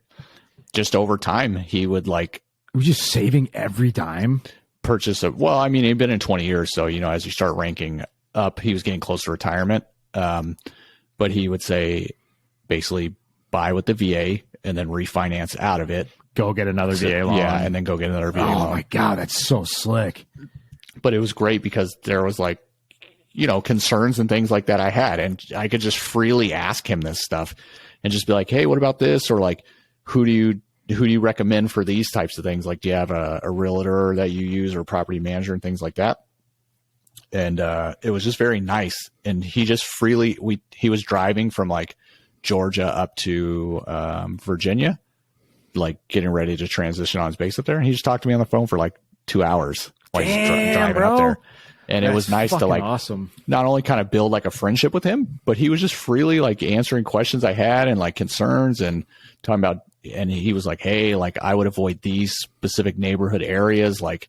just over time. He would like, we're just saving every dime. He'd been in 20 years. So, as you start ranking up, he was getting close to retirement. But he would say basically buy with the VA and then refinance out of it. Go get another VA loan. Yeah. And then go get another VA loan. Oh my God. That's so slick. But it was great because there was like, concerns and things like that I had, and I could just freely ask him this stuff and just be like, hey, what about this? Or like, who do you recommend for these types of things? Like, do you have a realtor that you use or property manager and things like that? And it was just very nice. And he just he was driving from like Georgia up to Virginia, like getting ready to transition on his base up there. And he just talked to me on the phone for like 2 hours while he's driving up there. And it was nice to like not only kind of build like a friendship with him, but he was just freely like answering questions I had and like concerns and talking about, and he was like, hey, like I would avoid these specific neighborhood areas, like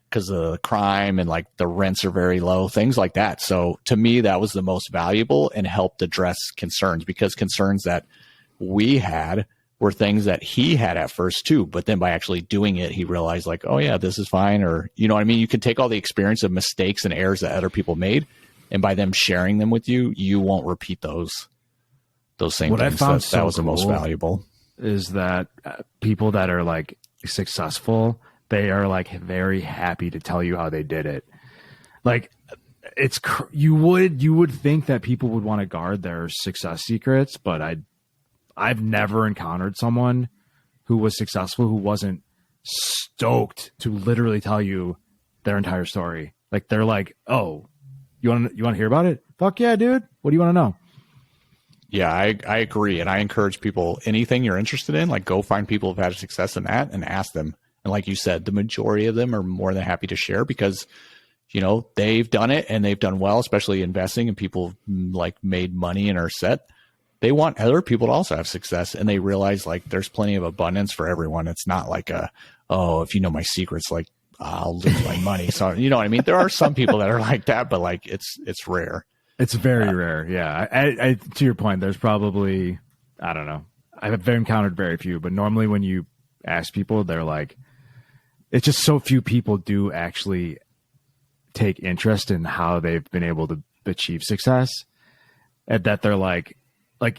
because of the crime and like the rents are very low, things like that. So to me, that was the most valuable and helped address concerns, because concerns that we had were things that he had at first too. But then by actually doing it, he realized like, oh yeah, this is fine. Or, you know what I mean? You can take all the experience of mistakes and errors that other people made, and by them sharing them with you, you won't repeat those same what things. I found that was the most valuable. Is that people that are like successful, they are like very happy to tell you how they did it. Like you would think that people would want to guard their success secrets, but I've never encountered someone who was successful who wasn't stoked to literally tell you their entire story. Like they're like, oh, you want to hear about it? Fuck yeah, dude. What do you want to know? Yeah, I agree. And I encourage people, anything you're interested in, like go find people who've had success in that and ask them. And like you said, the majority of them are more than happy to share because, you know, they've done it and they've done well, especially investing, and people like made money and are set. They want other people to also have success, and they realize like there's plenty of abundance for everyone. It's not like oh, if you know my secrets, like I'll lose my money. So, you know what I mean? There are some people that are like that, but like it's rare. It's very rare. Yeah. I to your point, there's probably, I don't know. I've encountered very few, but normally when you ask people, they're like, it's just so few people do actually take interest in how they've been able to achieve success, and that they're like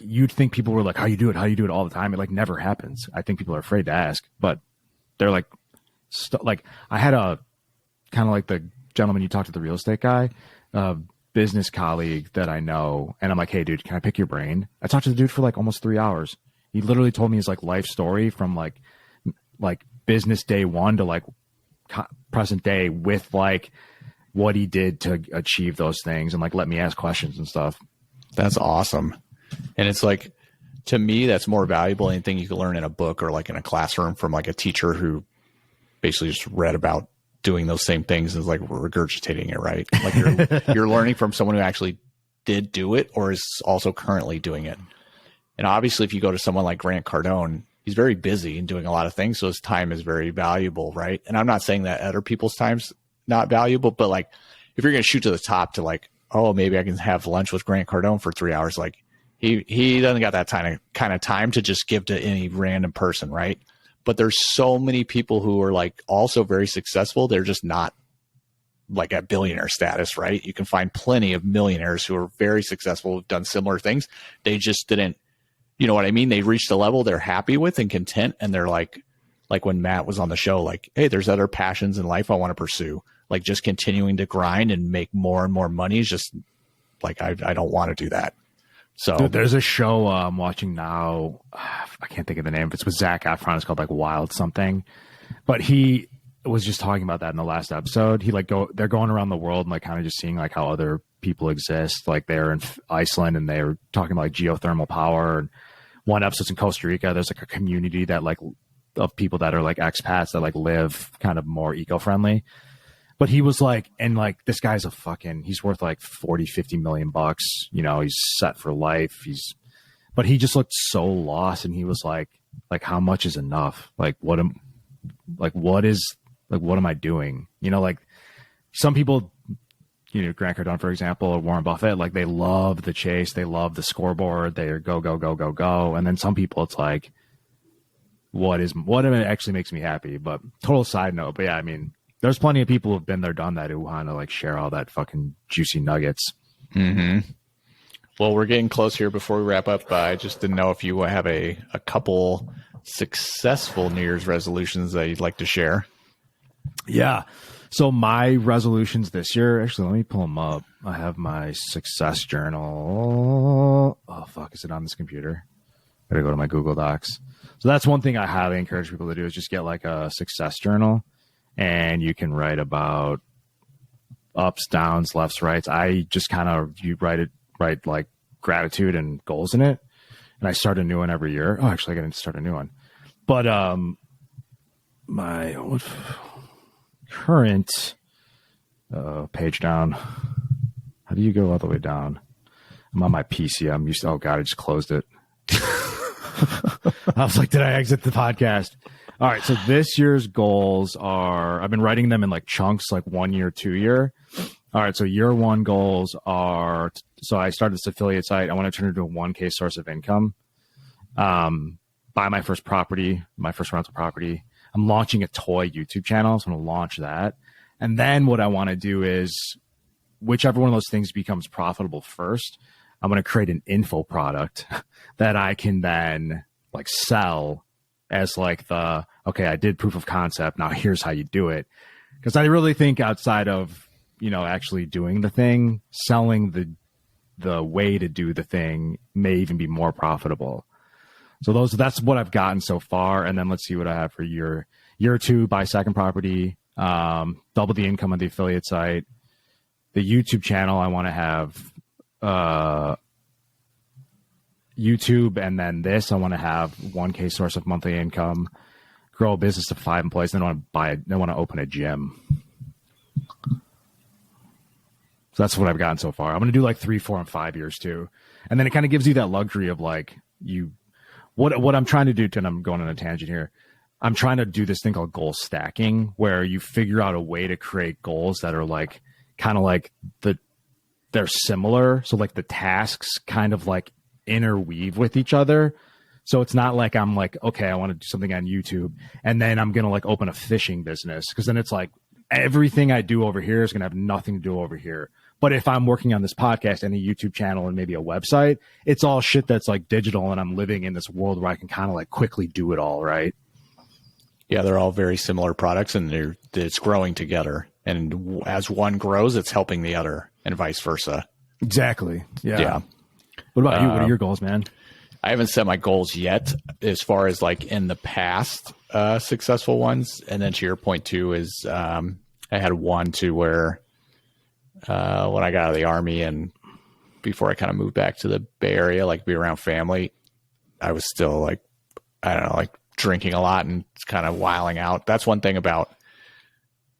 you'd think people were like, how you do it all the time. It like never happens. I think people are afraid to ask, but they're like, like I had a kind of like the gentleman you talked to, the real estate guy, business colleague that I know, and I'm like, hey dude, can I pick your brain? I talked to the dude for like almost 3 hours. He literally told me his like life story from like business day one to like present day, with like what he did to achieve those things, and like let me ask questions and stuff. That's awesome. And it's like, to me, that's more valuable than anything you can learn in a book or like in a classroom from like a teacher who basically just read about doing those same things as like regurgitating it, right? Like you're learning from someone who actually did do it or is also currently doing it. And obviously, if you go to someone like Grant Cardone, he's very busy and doing a lot of things, so his time is very valuable, right? And I'm not saying that other people's time's not valuable, but like if you're going to shoot to the top to like, oh, maybe I can have lunch with Grant Cardone for 3 hours, like he doesn't got that kind of time to just give to any random person, right? But there's so many people who are like also very successful. They're just not like at billionaire status, right? You can find plenty of millionaires who are very successful, who've done similar things. They just didn't, you know what I mean? They reached a level they're happy with and content. And they're like when Matt was on the show, like, hey, there's other passions in life I want to pursue. Like just continuing to grind and make more and more money is just like, I don't want to do that. So dude, there's a show I'm watching now. I can't think of the name. It's with Zac Efron. It's called like Wild something. But he was just talking about that in the last episode. They're going around the world and like kind of just seeing like how other people exist. Like they're in Iceland and they're talking about like geothermal power. And one episode's in Costa Rica. There's like a community that like of people that are like expats that like live kind of more eco-friendly. But he was like, and like, this guy's he's worth like 40-50 million bucks. You know, he's set for life. But he just looked so lost. And he was like, how much is enough? What am I doing? You know, like some people, you know, Grant Cardone, for example, or Warren Buffett, like they love the chase. They love the scoreboard. They're go, go, go, go, go. And then some people, it's like, what actually makes me happy? But total side note. But yeah, I mean, there's plenty of people who've been there, done that, who want to like share all that fucking juicy nuggets. Mm-hmm. Well, we're getting close here before we wrap up. I just didn't know if you have a couple successful New Year's resolutions that you'd like to share. Yeah. So my resolutions this year, actually, let me pull them up. I have my success journal. Oh, fuck. Is it on this computer? I gotta go to my Google Docs. So that's one thing I highly encourage people to do, is just get like a success journal. And you can write about ups, downs, lefts, rights. I just kind of, write like gratitude and goals in it. And I start a new one every year. Oh, actually, I got to start a new one. But my current page down. How do you go all the way down? I'm on my PC. I'm used to, oh God, I just closed it. I was like, did I exit the podcast? All right, so this year's goals are, I've been writing them in like chunks, like 1 year, 2 year. All right, so year one goals are, so I started this affiliate site. I want to turn it into a 1K source of income. Buy my first property, my first rental property. I'm launching a toy YouTube channel, so I'm going to launch that. And then what I want to do is, whichever one of those things becomes profitable first, I'm going to create an info product that I can then like sell as like okay, I did proof of concept. Now here's how you do it. Because I really think outside of, you know, actually doing the thing, selling the way to do the thing may even be more profitable. So that's what I've gotten so far. And then let's see what I have for year two, buy second property, double the income on the affiliate site. the YouTube channel, I want to have YouTube, and then this, I want to have 1K source of monthly income, grow a business to 5 employees, then I want to open a gym. So that's what I've gotten so far. I'm going to do like 3, 4, and 5 years too. And then it kind of gives you that luxury of like what I'm trying to do, and I'm going on a tangent here. I'm trying to do this thing called goal stacking, where you figure out a way to create goals that are like kind of like they're similar. So like the tasks kind of like interweave with each other. So it's not like I'm like, okay, I want to do something on YouTube and then I'm going to like open a fishing business, because then it's like everything I do over here is going to have nothing to do over here. But if I'm working on this podcast and a YouTube channel and maybe a website, it's all shit that's like digital, and I'm living in this world where I can kind of like quickly do it all, right? Yeah, they're all very similar products, and it's growing together. And as one grows, it's helping the other, and vice versa. Exactly. Yeah. What about you? What are your goals, man? I haven't set my goals yet as far as like in the past successful ones. And then to your point too is I had one to where when I got out of the Army and before I kind of moved back to the Bay Area, like be around family, I was still like, I don't know, like drinking a lot and kind of wiling out. That's one thing about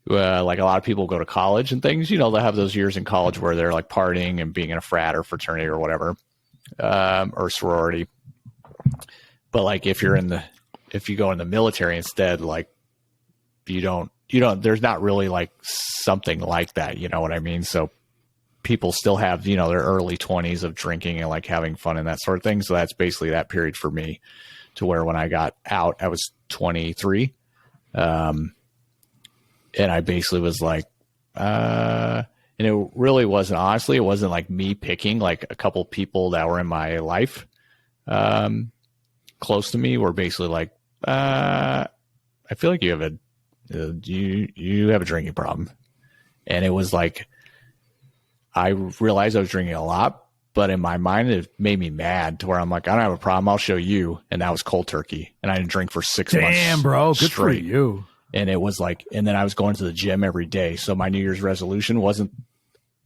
like a lot of people go to college and things, you know, they have those years in college where they're like partying and being in a frat or fraternity or whatever, or sorority. But like if you go in the military instead, like you don't, there's not really like something like that, you know what I mean? So people still have, you know, their early 20s of drinking and like having fun and that sort of thing. So that's basically that period for me, to where when I got out, I was 23. And I basically was like, and it really wasn't, honestly, it wasn't like me picking. Like a couple people that were in my life, close to me were basically like, I feel like you have you have a drinking problem. And it was like, I realized I was drinking a lot, but in my mind, it made me mad to where I'm like, I don't have a problem. I'll show you. And that was cold turkey. And I didn't drink for 6 months. Damn, bro. Good for you. And it was like, and then I was going to the gym every day. So my New Year's resolution wasn't,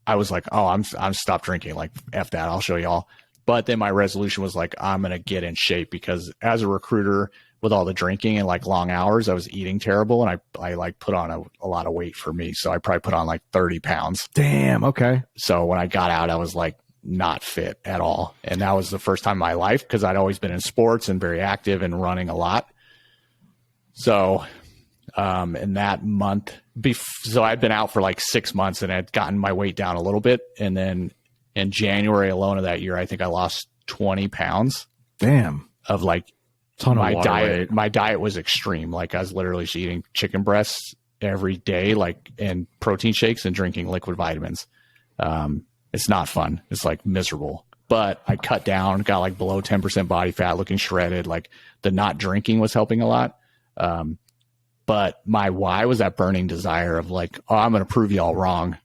I was like, oh, I'm stopped drinking. Like, F that. I'll show y'all. But then my resolution was like, I'm going to get in shape, because as a recruiter with all the drinking and like long hours, I was eating terrible. And I like put on a lot of weight for me. So I probably put on like 30 pounds. Damn. Okay. So when I got out, I was like not fit at all. And that was the first time in my life, because I'd always been in sports and very active and running a lot. So in that month, so I'd been out for like 6 months and I'd gotten my weight down a little bit. And then in January alone of that year, I think I lost 20 pounds. Damn. Of like my diet. My diet was extreme. Like I was literally just eating chicken breasts every day, like, and protein shakes and drinking liquid vitamins. It's not fun. It's like miserable, but I cut down, got like below 10% body fat, looking shredded. Like the not drinking was helping a lot. But my why was that burning desire of like, oh, I'm going to prove you all wrong,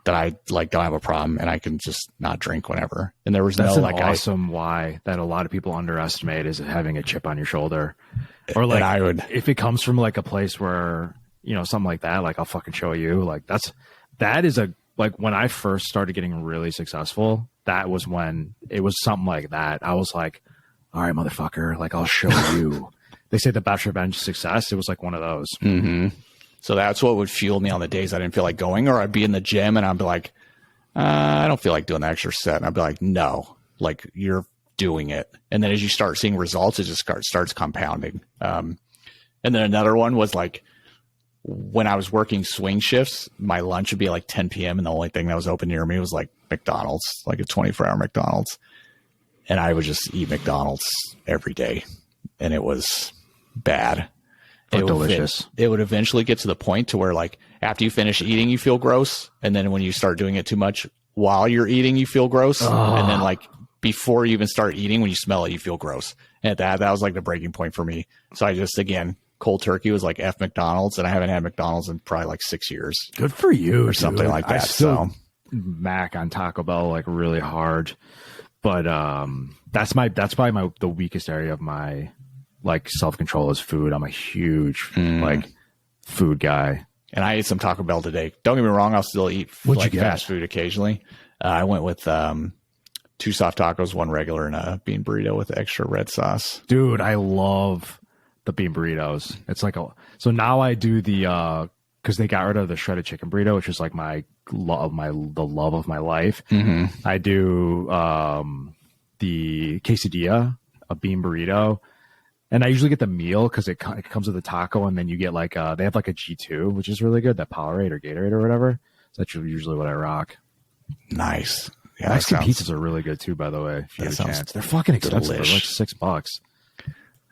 that I like don't have a problem and I can just not drink whenever. And there was That's no an like awesome why that a lot of people underestimate, is having a chip on your shoulder. Or like if it comes from like a place where, you know, something like that, like I'll fucking show you. Like that is like when I first started getting really successful, that was when it was something like that. I was like, all right, motherfucker, like I'll show you. They say the best revenge is success. It was like one of those. Mm-hmm. So that's what would fuel me on the days I didn't feel like going, or I'd be in the gym and I'd be like, I don't feel like doing the extra set. And I'd be like, no, like you're doing it. And then as you start seeing results, it just starts compounding. And then another one was like, when I was working swing shifts, my lunch would be like 10 p.m. and the only thing that was open near me was like McDonald's, like a 24-hour McDonald's. And I would just eat McDonald's every day. And it was bad. Delicious. It would eventually get to the point to where like after you finish eating, you feel gross. And then when you start doing it too much while you're eating, you feel gross. And then like before you even start eating, when you smell it, you feel gross. And that was like the breaking point for me. So I just, again, cold turkey was like F McDonald's, and I haven't had McDonald's in probably like 6 years. Good for you. Or something dude. like that. I still mac on Taco Bell like really hard. But that's probably the weakest area of my like self-control is food. I'm a huge like food guy. And I ate some Taco Bell today. Don't get me wrong, I'll still eat like fast food occasionally. I went with 2 soft tacos, 1 regular, and a bean burrito with extra red sauce. Dude, I love the bean burritos. It's like so now I do the because they got rid of the shredded chicken burrito, which is like the love of my life. Mm-hmm. I do the quesadilla, a bean burrito, and I usually get the meal because it comes with a taco, and then you get like they have like a G2, which is really good, that Powerade or Gatorade or whatever. So that's usually what I rock. Nice. Yeah, Mexican pizzas are really good too, by the way. If you get a chance, they're fucking expensive. They're like $6.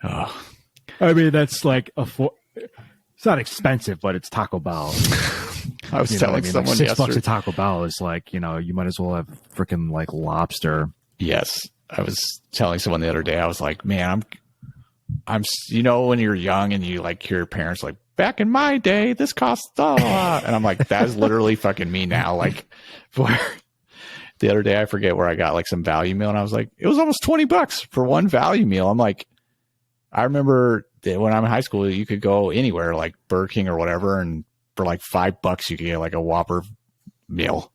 Oh. I mean, that's like it's not expensive, but it's Taco Bell. I was telling someone like $6 at Taco Bell is like, you might as well have freaking like lobster. Yes, I was telling someone the other day. I was like, man, I'm when you're young and you like hear your parents like, back in my day, this cost a lot, and I'm like, that is literally fucking me now. Like, the other day, I forget where I got like some value meal, and I was like, it was almost $20 for one value meal. I'm like, I remember that when I'm in high school, you could go anywhere like Burger King or whatever, and for like $5 you could get like a Whopper meal.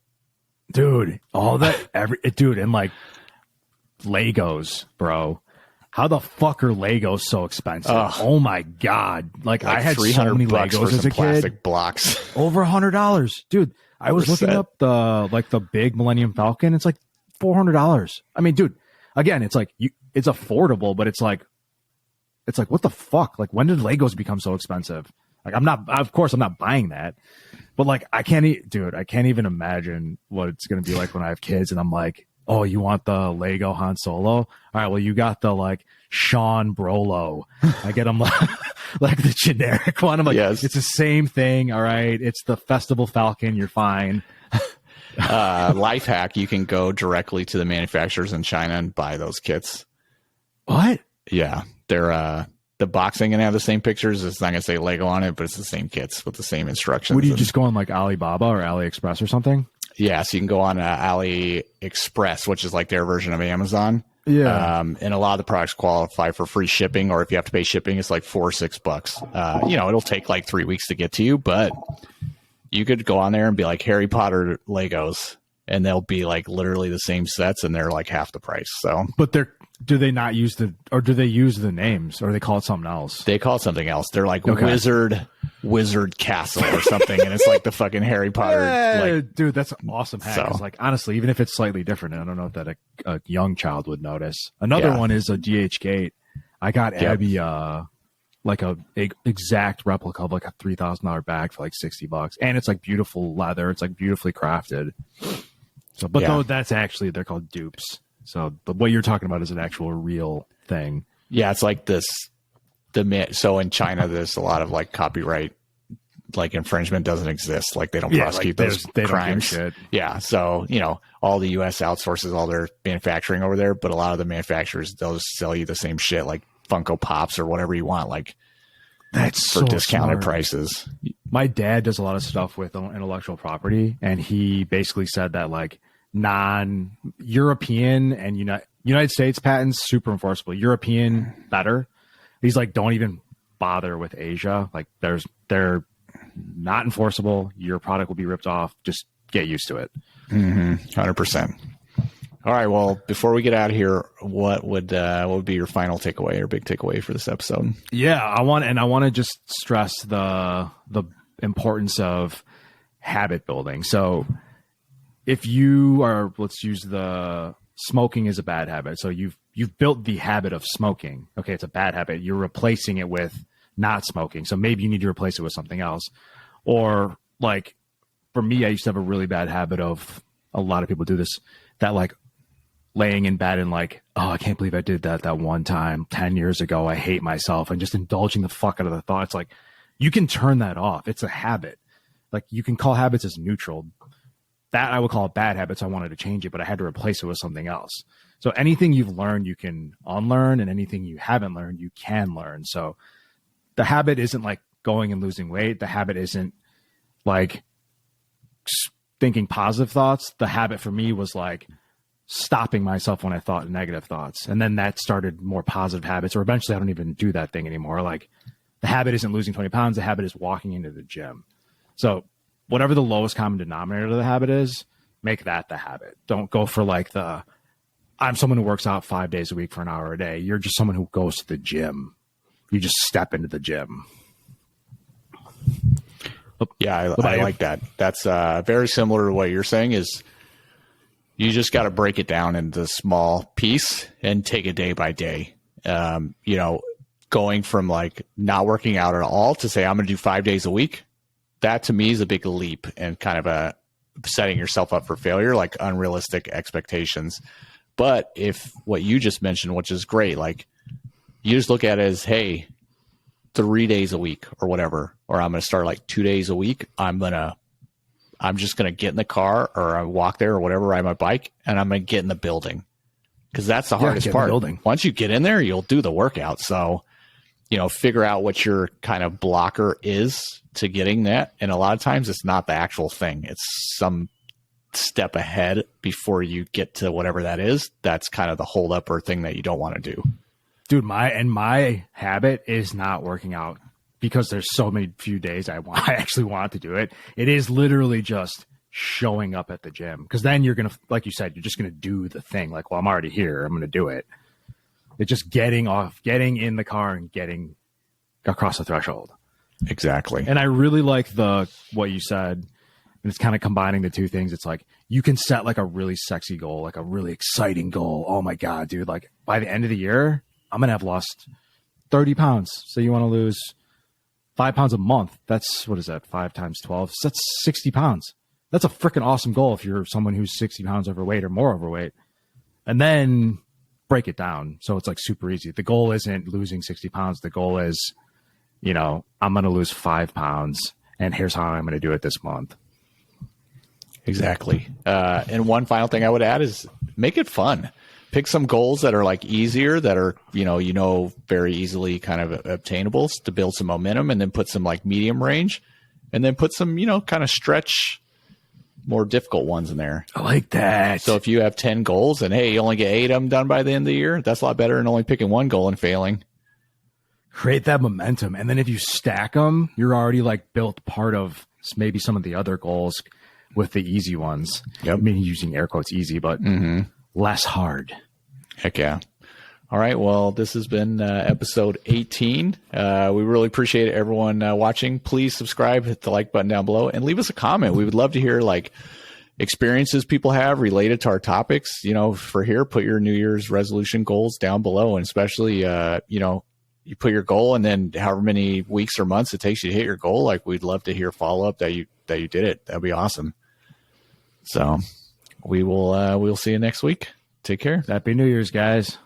Dude, all that and like Legos, bro. How the fuck are Legos so expensive? Oh my god! Like I had so many Legos as a plastic kid. Blocks over $100, dude. I was looking up the big Millennium Falcon. It's like $400. I mean, dude, again, it's like it's affordable, but it's like what the fuck? Like, when did Legos become so expensive? Like, of course I'm not buying that, but like I can't even imagine what it's gonna be like when I have kids and I'm like, oh, you want the Lego Han Solo? All right, well, you got the like Sean Brolo. I get them like the generic one. I'm like, yes. It's the same thing. All right, it's the Festival Falcon. You're fine. Life hack: you can go directly to the manufacturers in China and buy those kits. What? Yeah, they're the box ain't gonna have the same pictures. It's not gonna say Lego on it, but it's the same kits with the same instructions. Would you just go on like Alibaba or AliExpress or something? Yeah, so you can go on AliExpress, which is like their version of Amazon. Yeah. And a lot of the products qualify for free shipping, or if you have to pay shipping, it's like $4 or $6. It'll take like 3 weeks to get to you, but you could go on there and be like Harry Potter Legos, and they'll be like literally the same sets, and they're like half the price. So, but do they not use do they use the names, or they call it something else? They call it something else. They're like Wizard Castle or something, and it's like the fucking Harry Potter. Yeah, dude, that's an awesome hack. So, like, honestly, even if it's slightly different, I don't know if that a young child would notice. Another one is a DH Gate. I got Abby like a exact replica of like a $3,000 bag for like $60, and it's like beautiful leather. It's like beautifully crafted. So, but though that's actually, they're called dupes. So what you're talking about is an actual real thing. Yeah, it's like this. So in China, there's a lot of like copyright, like infringement doesn't exist. Like they don't prosecute those crimes. Don't give a shit. Yeah, so all the U.S. outsources all their manufacturing over there, but a lot of the manufacturers, they'll just sell you the same shit, like Funko Pops or whatever you want, like that's for discounted prices. My dad does a lot of stuff with intellectual property, and he basically said that like non-European and United States patents super enforceable. European better. He's like, don't even bother with Asia. Like they're not enforceable. Your product will be ripped off. Just get used to it. 100%. All right. Well, before we get out of here, what would be your final takeaway or big takeaway for this episode? Yeah, I want to just stress the importance of habit building. So if you are, let's use the smoking is a bad habit. So you've built the habit of smoking. Okay, it's a bad habit. You're replacing it with not smoking. So maybe you need to replace it with something else. Or like for me, I used to have a really bad habit of, a lot of people do this, that like laying in bed and like, oh, I can't believe I did that one time 10 years ago. I hate myself, and just indulging the fuck out of the thoughts. Like you can turn that off. It's a habit. Like you can call habits as neutral. That I would call it bad habits. I wanted to change it, but I had to replace it with something else. So anything you've learned, you can unlearn, and anything you haven't learned, you can learn. So the habit isn't like going and losing weight. The habit isn't like thinking positive thoughts. The habit for me was like stopping myself when I thought negative thoughts. And then that started more positive habits, or eventually I don't even do that thing anymore. Like the habit isn't losing 20 pounds. The habit is walking into the gym. So whatever the lowest common denominator of the habit is, make that the habit. Don't go for like I'm someone who works out 5 days a week for an hour a day. You're just someone who goes to the gym. You just step into the gym. Yeah, I like that. That's very similar to what you're saying is you just got to break it down into small piece and take it day by day. Going from like not working out at all to say, I'm going to do 5 days a week. That to me is a big leap and kind of setting yourself up for failure, like unrealistic expectations. But if what you just mentioned, which is great, like you just look at it as, hey, 3 days a week or whatever, or I'm going to start like 2 days a week. I'm just going to get in the car or I walk there or whatever, ride my bike, and I'm going to get in the building. Because that's the hardest part. Once you get in there, you'll do the workout. So, figure out what your kind of blocker is to getting that. And a lot of times it's not the actual thing. It's some step ahead before you get to whatever that is. That's kind of the hold up or thing that you don't want to do. Dude, my habit is not working out because there's so many few days I actually want to do it. It is literally just showing up at the gym. Because then you're going to, like you said, you're just going to do the thing. Like, well, I'm already here. I'm going to do it. It's just getting in the car and getting across the threshold. Exactly. And I really like what you said. And it's kind of combining the two things. It's like you can set like a really sexy goal, like a really exciting goal. Oh my God, dude. Like by the end of the year, I'm going to have lost 30 pounds. So you want to lose 5 pounds a month. That's, what is that? 5 times 12. So that's 60 pounds. That's a freaking awesome goal if you're someone who's 60 pounds overweight or more overweight. And then break it down. So it's like super easy. The goal isn't losing 60 pounds. The goal is, I'm going to lose 5 pounds and here's how I'm going to do it this month. Exactly. And one final thing I would add is make it fun. Pick some goals that are like easier, that are, very easily kind of obtainable to build some momentum, and then put some like medium range, and then put some, kind of stretch, more difficult ones in there. I like that. So if you have 10 goals and hey, you only get 8 of them done by the end of the year, that's a lot better than only picking one goal and failing. Create that momentum. And then if you stack them, you're already like built part of maybe some of the other goals with the easy ones. Yep. I mean, using air quotes easy, but less hard. Heck yeah. All right. Well, this has been episode 18. We really appreciate everyone watching. Please subscribe, hit the like button down below, and leave us a comment. We would love to hear like experiences people have related to our topics. For here, put your New Year's resolution goals down below, and especially, you put your goal and then however many weeks or months it takes you to hit your goal. Like we'd love to hear follow up that you did it. That'd be awesome. So we'll see you next week. Take care. Happy New Year's, guys.